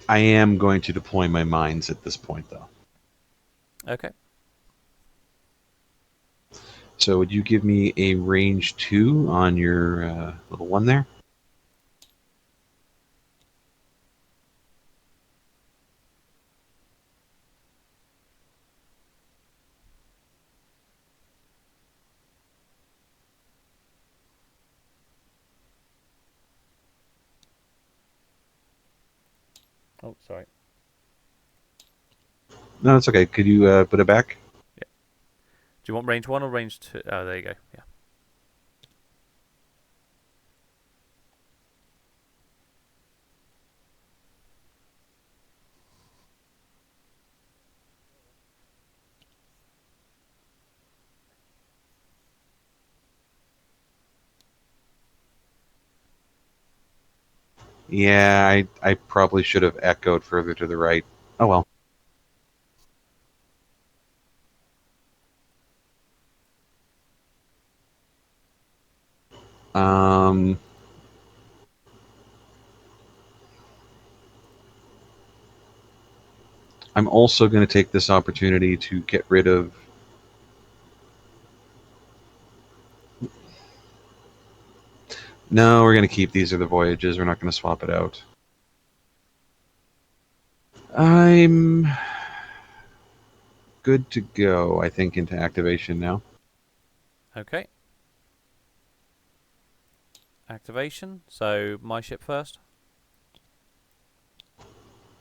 I am going to deploy my mines at this point, though. Okay. So would you give me a range 2 on your little one there? Oh, sorry. No, that's okay. Could you put it back? Yeah. Do you want range 1 or range 2? Oh, there you go. Yeah. Yeah, I probably should have echoed further to the right. Oh well. Um, I'm also going to take this opportunity to get rid of. No, we're going to keep these are the voyages. We're not going to swap it out. I'm good to go, I think, into activation now. Okay. Activation. So, my ship first.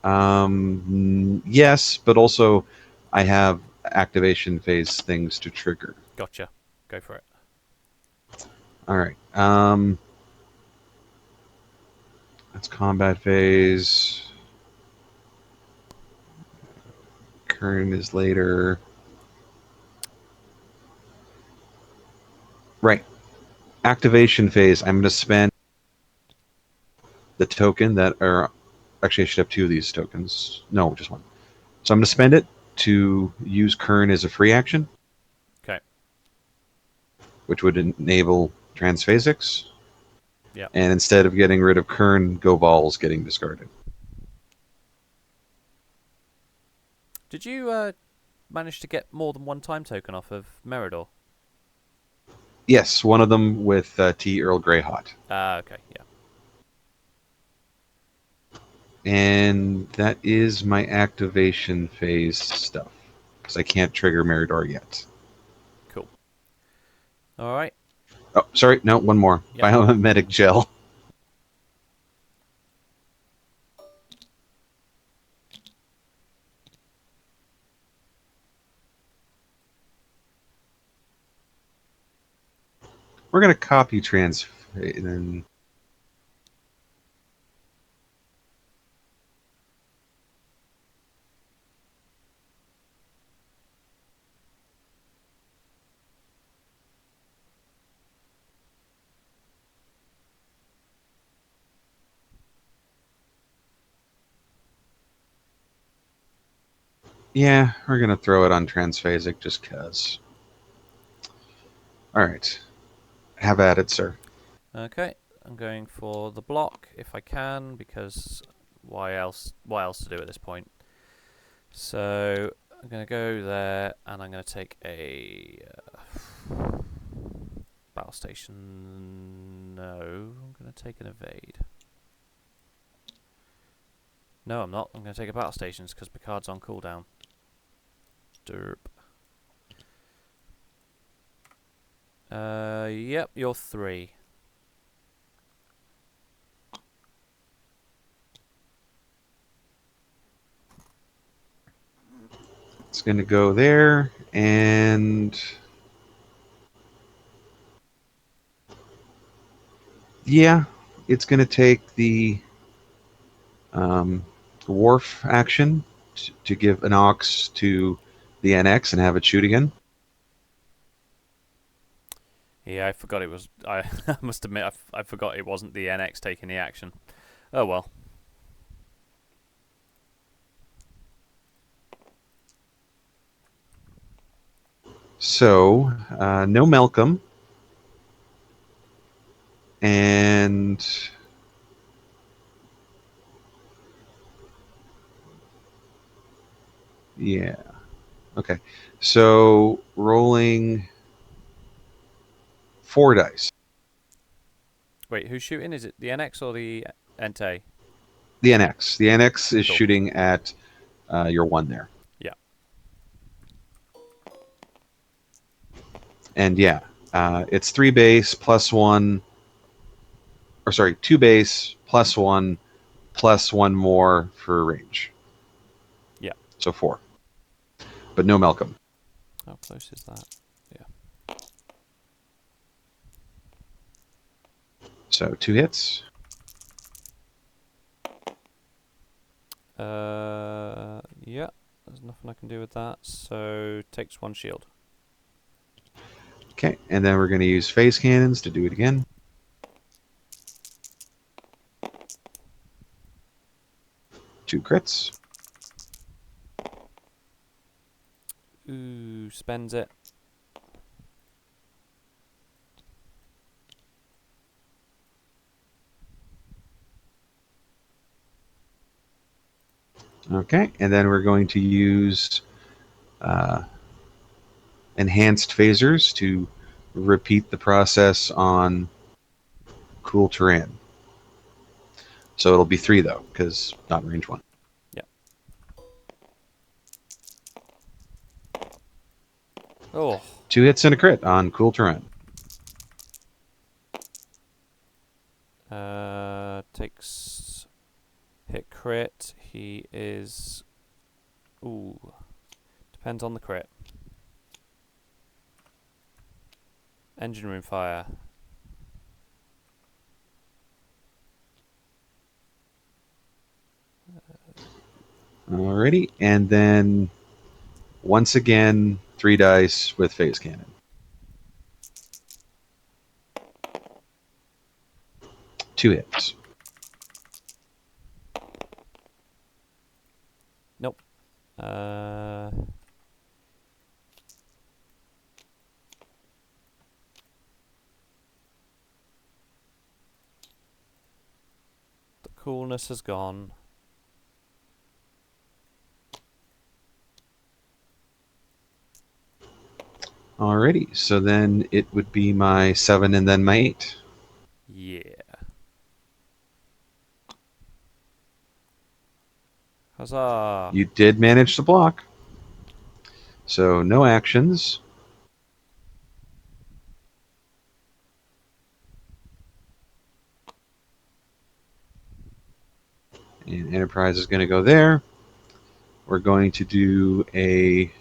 Yes, but also I have activation phase things to trigger. Gotcha. Go for it. All right. That's combat phase. Current is later. Right. Activation phase. I'm going to spend the token that are. Actually, I should have 2 of these tokens. No, just 1. So I'm going to spend it to use Kern as a free action, Okay. which would enable Transphasics. Yeah. And instead of getting rid of Kern, Goval's getting discarded. Did you manage to get more than one time token off of Meridor? Yes, one of them with T. Earl Greyhot. Ah, okay. Yeah. And that is my activation phase stuff. Because I can't trigger Meridor yet. Cool. All right. Oh, sorry. No, one more. Yep. Biomimetic gel. We're going to copy transfer. Then yeah, we're going to throw it on transphasic just because. All right. Have at it, sir. Okay. I'm going for the block if I can, because why else? What else to do at this point? So I'm going to go there, and I'm going to take a battle station. No, I'm going to take an evade. No, I'm not. I'm going to take a battle stations because Picard's on cooldown. Derp. Yep, you're 3. It's going to go there, and yeah, it's going to take the wharf action to give an aux to the NX and have it shoot again. Yeah, I forgot it was. I must admit, I forgot it wasn't the NX taking the action. Oh well. So, no Malcolm. And yeah. Okay. So, rolling 4 dice. Wait, who's shooting? Is it the NX or the Entei? The NX. The NX is Cool. shooting at your 1 there. Yeah. And yeah, it's 3 base plus 1, or sorry, 2 base plus 1 more for range. Yeah. So 4. But no Malcolm. How close is that? Yeah. So 2 hits. Yeah. There's nothing I can do with that. So takes 1 shield. Okay, and then we're going to use phase cannons to do it again. Two crits. Ooh, spends it. Okay, and then we're going to use enhanced phasers to repeat the process on cool terrain. So it'll be 3 though, because not range 1. Yeah. Oh. 2 hits and a crit on cool terrain. Takes hit crit. He is. Ooh. Depends on the crit. Engine room fire. Alrighty, and then once again 3 dice with phase cannon. 2 hits. Nope. The coolness has gone. Alrighty, so then it would be my 7 and then my 8. Yeah. Huzzah! You did manage to block. So no actions. And Enterprise is going to go there. We're going to do a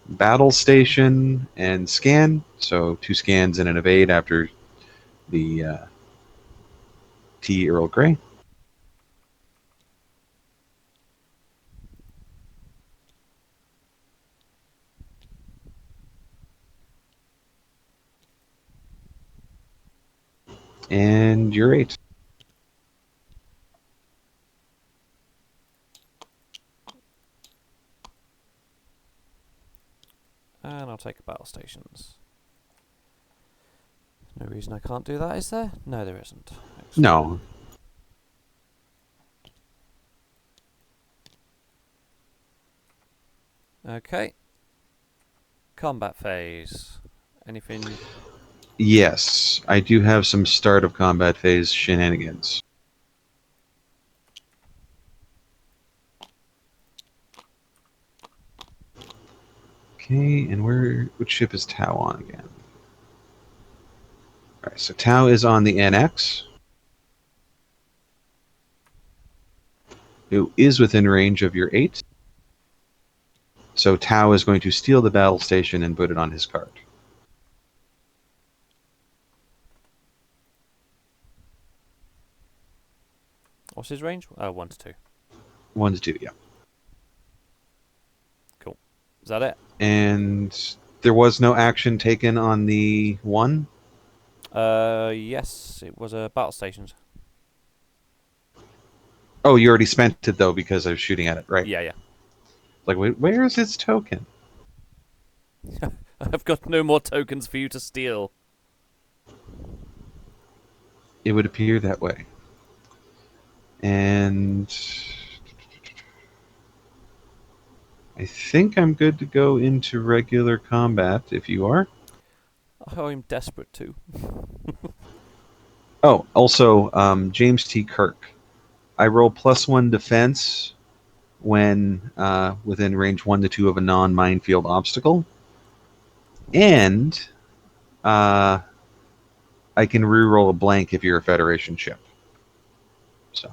battle station and scan. So 2 scans and an evade after the T Earl Grey. And you're 8. And I'll take battle stations. No reason I can't do that, is there? No, there isn't. Excellent. No. Okay. Combat phase. Anything? Yes, I do have some start of combat phase shenanigans. Okay, and which ship is Tau on again? Alright, so Tau is on the NX. It is within range of your 8. So Tau is going to steal the battle station and put it on his card. What's his range? 1 to 2. 1 to 2, yeah. Cool. Is that it? And there was no action taken on the 1? Yes, it was a battle stations. Oh, you already spent it, though, because I was shooting at it, right? Yeah, yeah. Like, wait, where is its token? I've got no more tokens for you to steal. It would appear that way. And I think I'm good to go into regular combat, if you are. Oh, I'm desperate to. Oh, also, James T. Kirk. I roll +1 defense when within range 1 to 2 of a non-minefield obstacle. And I can reroll a blank if you're a Federation ship. So,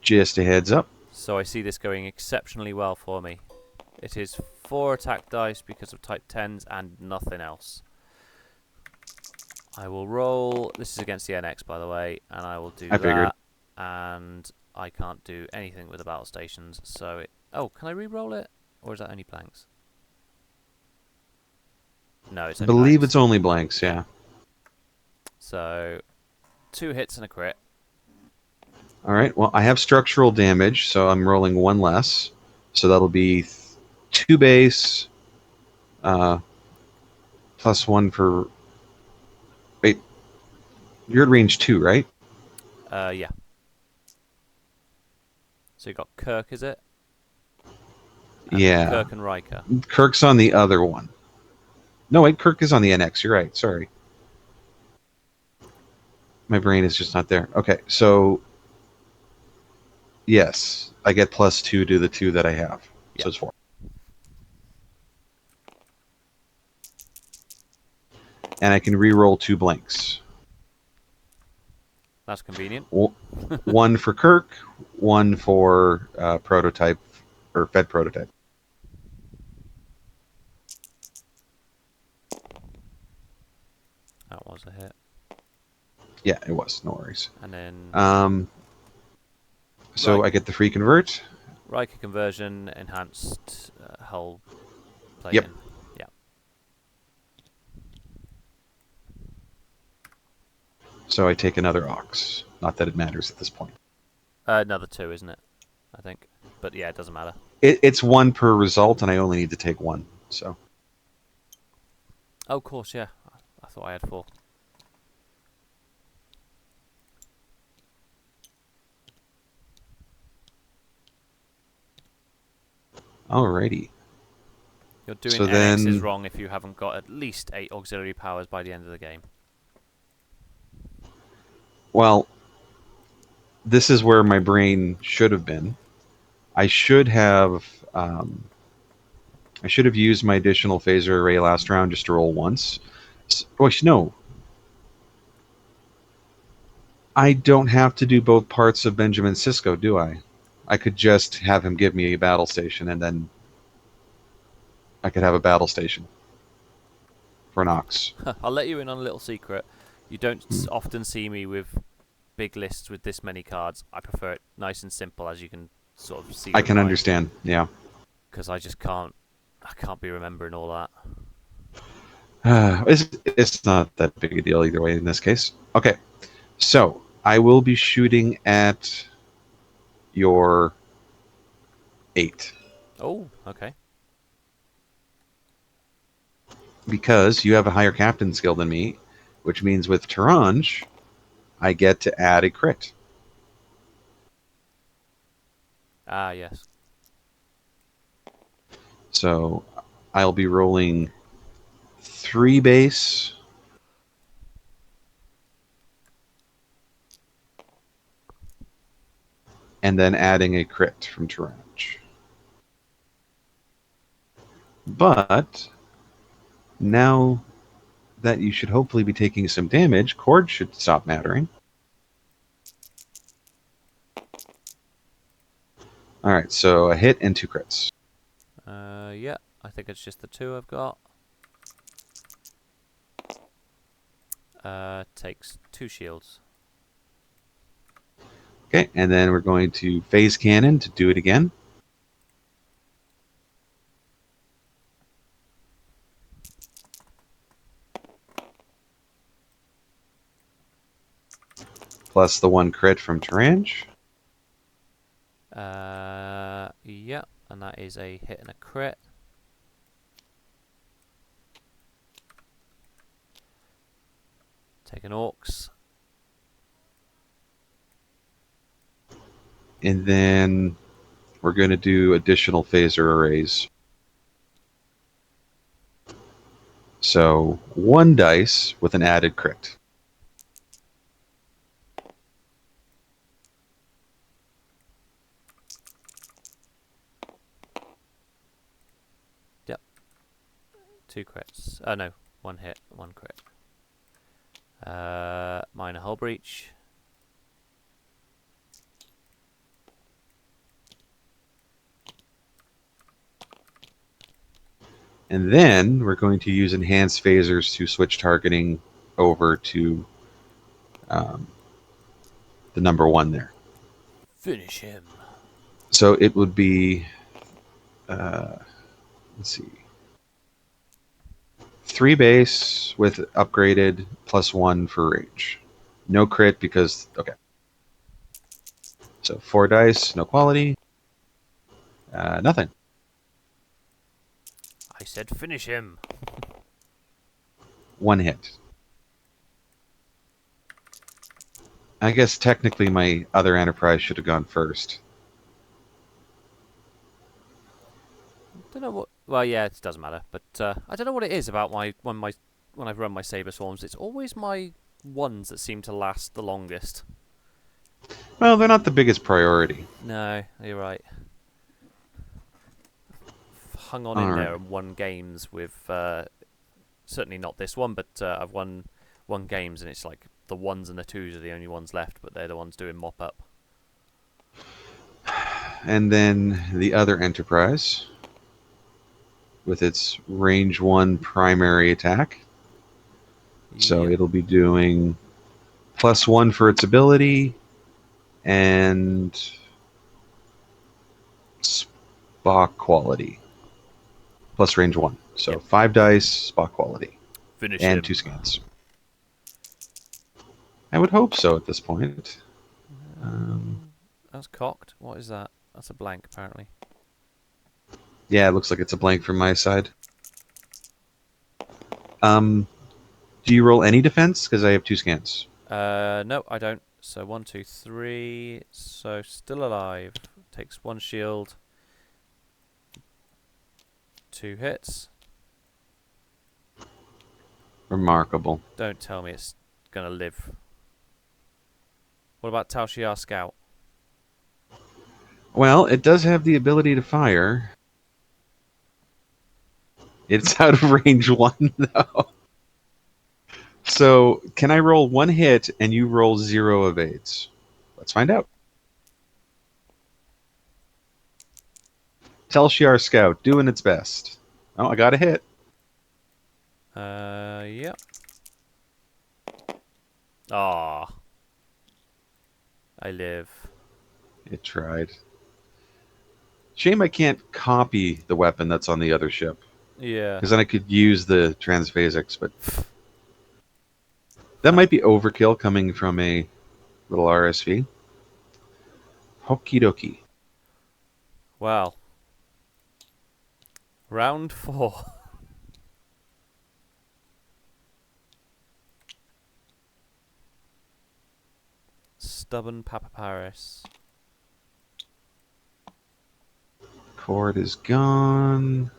just a heads up. So I see this going exceptionally well for me. It is 4 attack dice because of type 10s and nothing else. I will roll. This is against the NX, by the way, and I will do I figured. that. And I can't do anything with the battle stations, so it. Oh, can I re-roll it, or is that only blanks? No, it's I only believe blanks. it's only blanks, yeah. So 2 hits and a crit. All right, well, I have structural damage, so I'm rolling 1 less. So that'll be 2 base, +1 for. Wait, you're at range 2, right? Yeah. So you got Kirk, is it? And Yeah. Kirk and Riker. Kirk's on the other one. No, wait, Kirk is on the NX. You're right. Sorry. My brain is just not there. Okay, so yes, I get +2 to the 2 that I have. Yep. So it's 4. And I can re-roll 2 blanks. That's convenient. 1 for Kirk, 1 for prototype, or Fed prototype. That was a hit. Yeah, it was. No worries. And then So Right. I get the free convert. Riker conversion, enhanced hull plating. Yep. Yeah. So I take another Ox. Not that it matters at this point. Another 2, isn't it? I think. But yeah, it doesn't matter. It's 1 per result, and I only need to take 1. So. Oh, of course, yeah. I thought I had 4. Alrighty. You're doing So NXs then- wrong if you haven't got at least 8 auxiliary powers by the end of the game. Well, this is where my brain should have been. I should have um, I should have used my additional phaser array last round just to roll once. Oh no, I don't have to do both parts of Benjamin Sisko, do I? I could just have him give me a battle station, and then I could have a battle station for Nox. I'll let you in on a little secret. You don't Hmm. often see me with big lists with this many cards. I prefer it nice and simple, as you can sort of see I with can mine, understand. Yeah. because I just can't. I can't be remembering all that. It's not that big a deal either way in this case. Okay, so I will be shooting at your 8 Oh, okay. because you have a higher captain skill than me, which means with Taranj, I get to add a crit. Ah, yes. So I'll be rolling 3 base and then adding a crit from Taranj. But now that you should hopefully be taking some damage, Cord should stop mattering. All right, so a hit and 2 crits. Yeah. I think it's just the 2 I've got. Takes 2 shields. Okay, and then we're going to phase cannon to do it again. Plus the 1 crit from Taranj. Yeah, and that is a hit and a crit. Take an Orcs. And then we're going to do additional phaser arrays. So 1 dice with an added crit. Yep. 2 crits. Oh no, 1 hit, 1 crit. Minor hull breach. And then we're going to use enhanced phasers to switch targeting over to um, the number 1 there. Finish him. So it would be, let's see, 3 base with upgraded plus 1 for range. No crit because, okay. So 4 dice, no quality, nothing. I said finish him. 1 hit. I guess technically my other enterprise should have gone first. Don't know what. Well, yeah, it doesn't matter. But I don't know what it is about when I've run my Saber Swarms. It's always my ones that seem to last the longest. Well, they're not the biggest priority. No, you're right. Hung on All in right. there and won games with certainly not this one, but I've won games, and it's like the 1s and the 2s are the only ones left, but they're the ones doing mop up. And then the other enterprise with its range 1 primary attack. So Yep. it'll be doing plus 1 for its ability and Spock quality. Plus range 1. So Yep. 5 dice, Spock quality. Finish And him. 2 scans. I would hope so at this point. That's cocked. What is that? That's a blank, apparently. Yeah, it looks like it's a blank from my side. Do you roll any defense? Because I have 2 scans. No, I don't. So 1, 2, 3. So still alive. Takes 1 shield. 2 hits. Remarkable. Don't tell me it's gonna live. What about Tao Shiar Scout? Well, it does have the ability to fire. It's out of range 1, though. So, can I roll 1 hit and you roll 0 evades? Let's find out. Tell Shiar Scout, doing its best. Oh, I got a hit. Yeah. Ah, I live. It tried. Shame I can't copy the weapon that's on the other ship. Yeah. Because then I could use the transphasics, but that might be overkill coming from a little RSV. Okie dokie. Well, round 4. Stubborn Papa Paris. Cord is gone.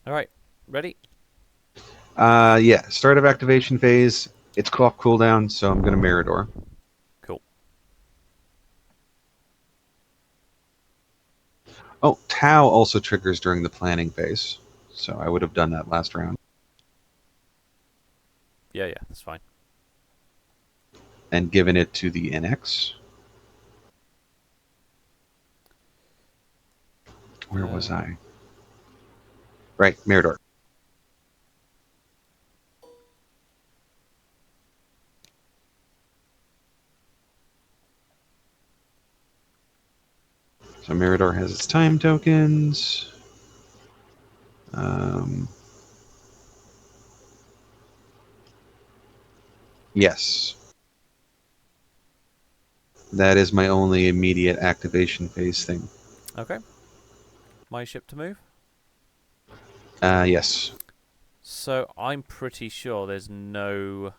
Alright, ready? Yeah, start of activation phase. It's clock cooldown, so I'm going to Mirador. Cool. Oh, Tau also triggers during the planning phase, so I would have done that last round. Yeah, that's fine. And given it to the NX. Where was I? Right, Mirador. So Mirador has its time tokens. Yes. That is my only immediate activation phase thing. Okay. My ship to move? Yes. So I'm pretty sure there's no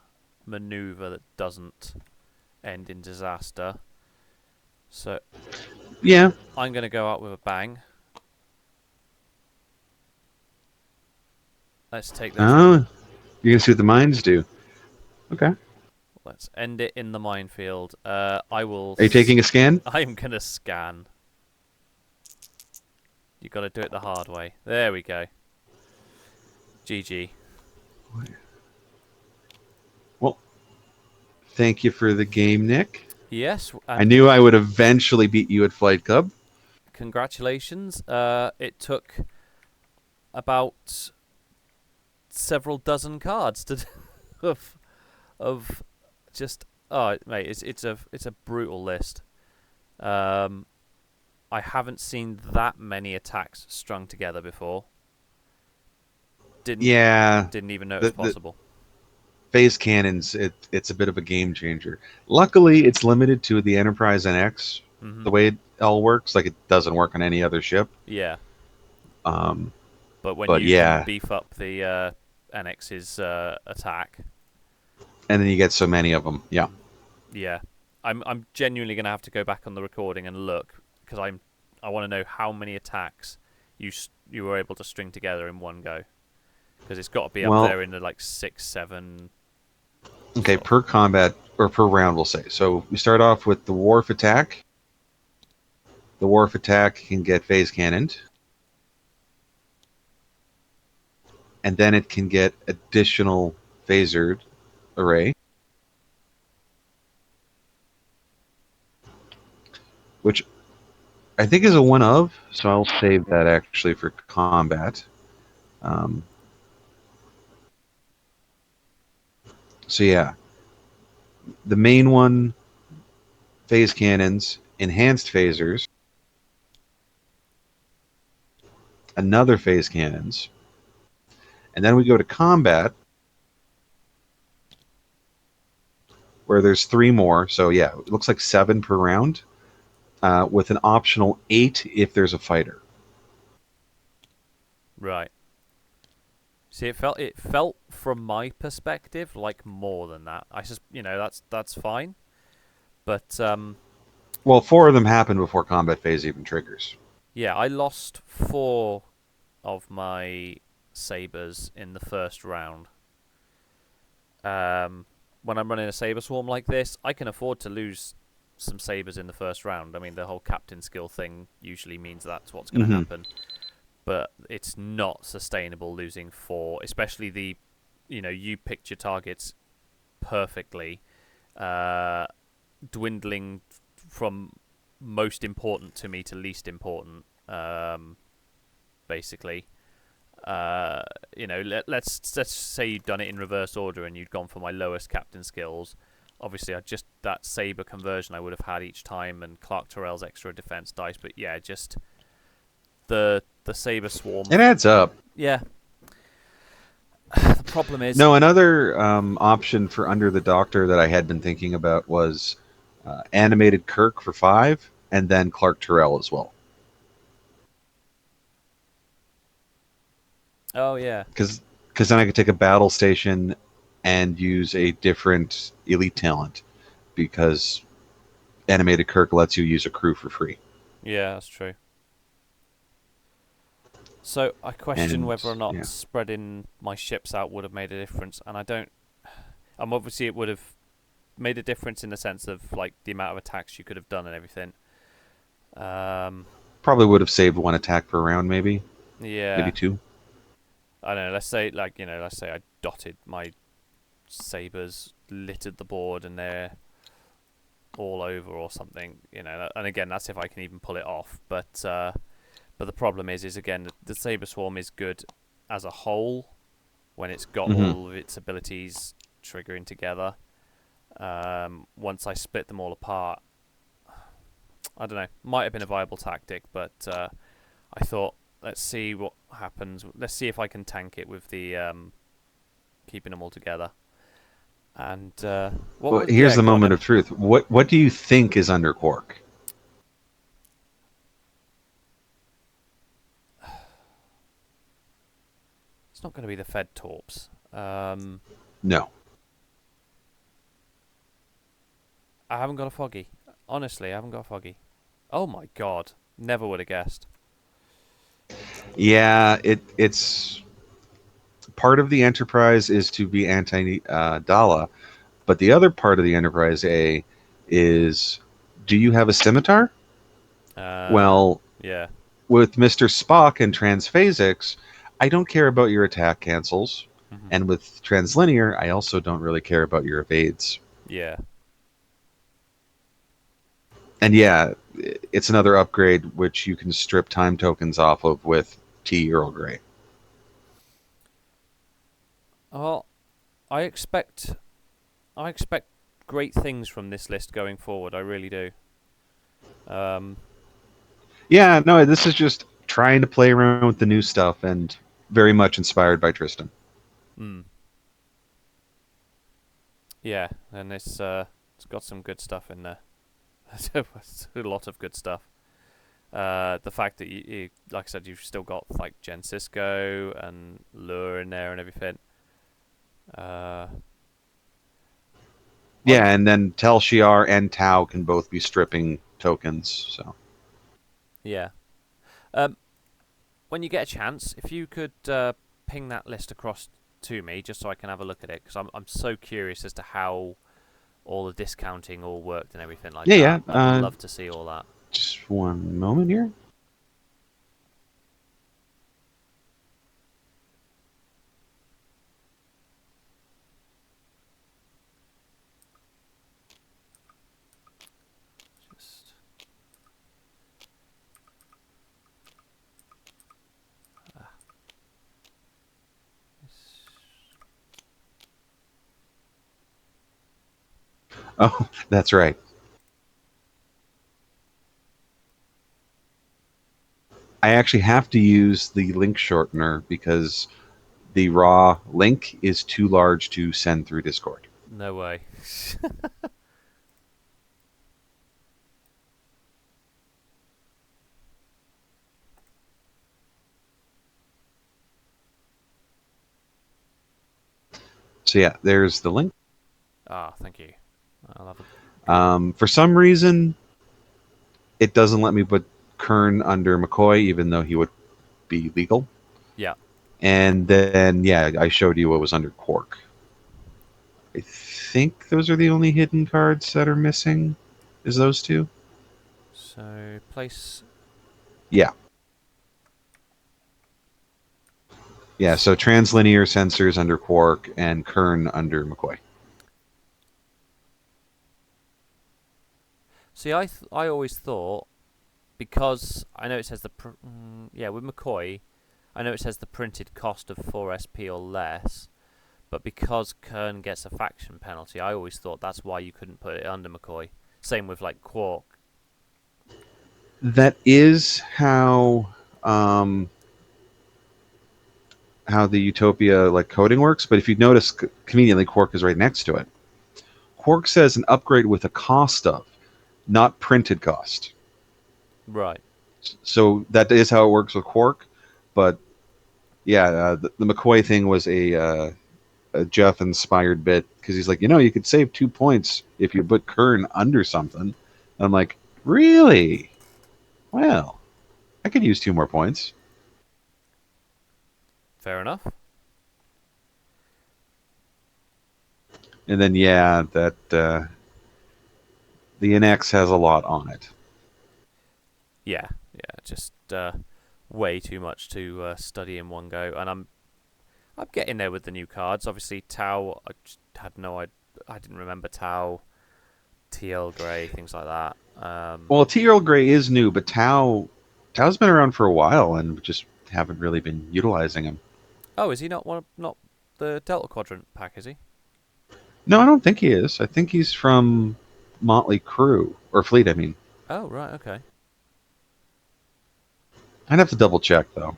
maneuver that doesn't end in disaster. So Yeah. I'm going to go out with a bang. Let's take those. Oh, you can see what the mines do. Okay. Let's end it in the minefield. I will. Are you taking a scan? I'm going to scan. You got to do it the hard way. There we go. GG. Well, thank you for the game, Nick. Yes, I and knew I would eventually beat you at Flight Club. congratulations. It took about several dozen cards to of just mate, it's a brutal list. I haven't seen that many attacks strung together before. Didn't even know it was the possible. phase cannons, it's a bit of a game changer. Luckily, it's limited to the Enterprise NX. Mm-hmm. The way it all works, like it doesn't work on any other ship. Yeah, Um, but when but you can yeah, beef up the NX's attack, and then you get so many of them. Yeah. yeah, I'm genuinely gonna have to go back on the recording and look because I want to know how many attacks you were able to string together in one go. because it's got to be up Well, there in the like 6, 7 okay, sort of. per combat or per round, we'll say. So we start off with the Wharf Attack. The Wharf Attack can get phase cannoned, and then it can get additional phasered array, which I think is a one of. So I'll save that actually for combat. Um, so yeah, the main one, phase cannons, enhanced phasers, another phase cannons, and then we go to combat where there's three more. So yeah, it looks like 7 per round, with an optional 8 if there's a fighter. Right. See, it felt from my perspective like more than that. I just, that's fine. But Well, 4 of them happen before combat phase even triggers. yeah, I lost 4 of my sabers in the first round. When I'm running a saber swarm like this, I can afford to lose some sabers in the first round. I mean, the whole captain skill thing usually means that's what's going to Mm-hmm. happen. But it's not sustainable losing 4, especially you picked your targets perfectly, uh, dwindling from most important to me to least important, basically. Let's say you'd done it in reverse order and you'd gone for my lowest captain skills. Obviously, that saber conversion I would have had each time, and Clark Terrell's extra defense dice. But yeah, just the saber swarm. It adds up. Yeah. The problem is, No, another option for Under the Doctor that I had been thinking about was animated Kirk for 5, and then Clark Terrell as well. oh yeah, Because then I could take a battle station and use a different elite talent, because animated Kirk lets you use a crew for free. yeah, that's true. So I question And whether or not yeah. spreading my ships out would have made a difference, and I don't. Obviously it would have made a difference in the sense of like the amount of attacks you could have done and everything. Um, Probably would have saved 1 attack per round, maybe yeah, 2. I don't know. Let's say I dotted my sabers, littered the board, and they're all over or something. And again, that's if I can even pull it off. But the problem is again, the saber swarm is good as a whole when it's got Mm-hmm. all of its abilities triggering together. Once I split them all apart, I don't know. Might have been a viable tactic, but I thought, let's see what happens. Let's see if I can tank it with the keeping them all together. And what Well, was here's yeah? the Go on moment then. of truth. What do you think is under Quark? It's not going to be the Fed Torps. No. I haven't got a foggy. Honestly, I haven't got a foggy. Oh my god! Never would have guessed. Yeah, it's part of the Enterprise is to be anti Dala, but the other part of the Enterprise A is, do you have a scimitar? Well, Yeah. with Mr. Spock and Transphasics, I don't care about your attack cancels, Hmm. and with Translinear, I also don't really care about your evades. Yeah. And yeah, it's another upgrade which you can strip time tokens off of with T Earl Grey. Well, I expect I expect great things from this list going forward. I really do. Um, Yeah, no, this is just trying to play around with the new stuff and very much inspired by Tristan. mm, yeah, and it's got some good stuff in there. It's a lot of good stuff. The fact that like I said, you've still got like Jen Cisco and Lure in there and everything. Uh, Yeah, and then Tel Shiar and Tau can both be stripping tokens. So yeah. Um, when you get a chance, if you could ping that list across to me just so I can have a look at it? Because I'm so curious as to how all the discounting all worked and everything like Yeah, yeah. that. I'd love to see all that. Just one moment here. Just ah, this- Oh, that's right. I actually have to use the link shortener because the raw link is too large to send through Discord. no way. So yeah, there's the link. Ah, thank you. I'll have a good. For some reason, it doesn't let me put Kern under McCoy, even though he would be legal. Yeah. And then, yeah, I showed you what was under Quark. I think those are the only hidden cards that are missing. Is those two? So place. Yeah. Yeah, so translinear sensors under Quark and Kern under McCoy. See, I always thought because I know it says yeah, with McCoy, I know it says the printed cost of 4SP or less, but because Kern gets a faction penalty, I always thought that's why you couldn't put it under McCoy. Same with like Quark. That is how the Utopia like coding works, but if you notice, conveniently Quark is right next to it. Quark says an upgrade with a cost of, not printed cost. Right. So that is how it works with Quark, but yeah, the McCoy thing was a Jeff inspired bit because he's like, you could save 2 points if you put Kern under something. And I'm like, really? Well, I could use 2 more points. Fair enough. And then yeah, that the NX has a lot on it. Yeah. Yeah. Just way too much to study in one go, and I'm getting there with the new cards. Obviously, Tau. I just had no. I didn't remember Tau, TL Grey, things like that. Well, T. Earl Grey is new, but Tau's been around for a while and just haven't really been utilizing him. Oh, is he not the Delta Quadrant pack? Is he? No, I don't think he is. I think he's from Motley Crew or Fleet. I mean, Oh, right. Okay. I'd have to double check though.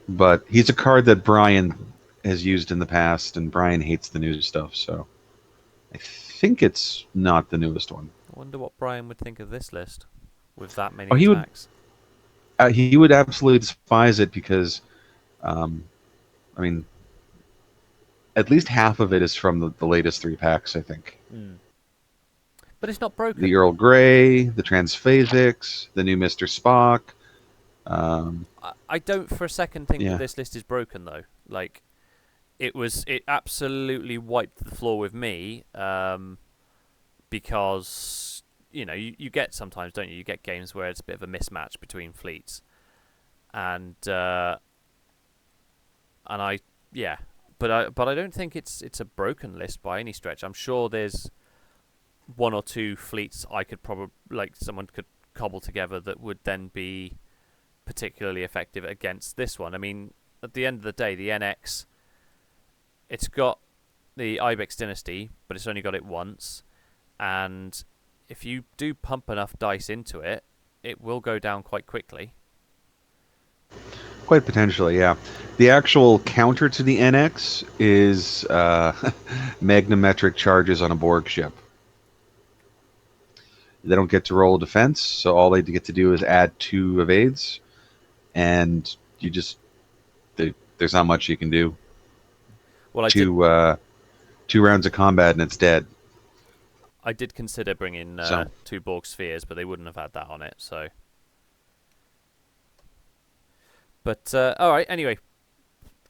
But he's a card that Brian has used in the past, and Brian hates the new stuff, so I think it's not the newest one. I wonder what Brian would think of this list with that Oh, many he would attacks. he would absolutely despise it because, um, I mean, at least half of it is from the latest 3 packs. I think Mm. But it's not the broken. Earl Grey, the Transphasics, the new Mister Spock. Um, I don't for a second think that yeah, this list is broken though. Like it absolutely wiped the floor with me because you get sometimes, don't you? You get games where it's a bit of a mismatch between fleets, and I yeah, but I don't think it's a broken list by any stretch. I'm sure there's one or two fleets I could probably like someone could cobble together that would then be particularly effective against this one. I mean, at the end of the day, the NX, it's got the Ibex Dynasty, but it's only got it once, and if you do pump enough dice into it, it will go down quite quickly. quite potentially. Yeah, the actual counter to the NX is magnometric charges on a Borg ship. They don't get to roll a defense, so all they get to do is add 2 evades, and you just there's not much you can do. Well, I did Two 2 rounds of combat and it's dead. I did consider bringing So two Borg spheres, but they wouldn't have had that on it. So, But all right. Anyway,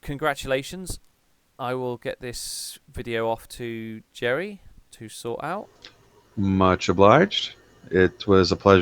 congratulations. I will get this video off to Jerry to sort out. Much obliged. It was a pleasure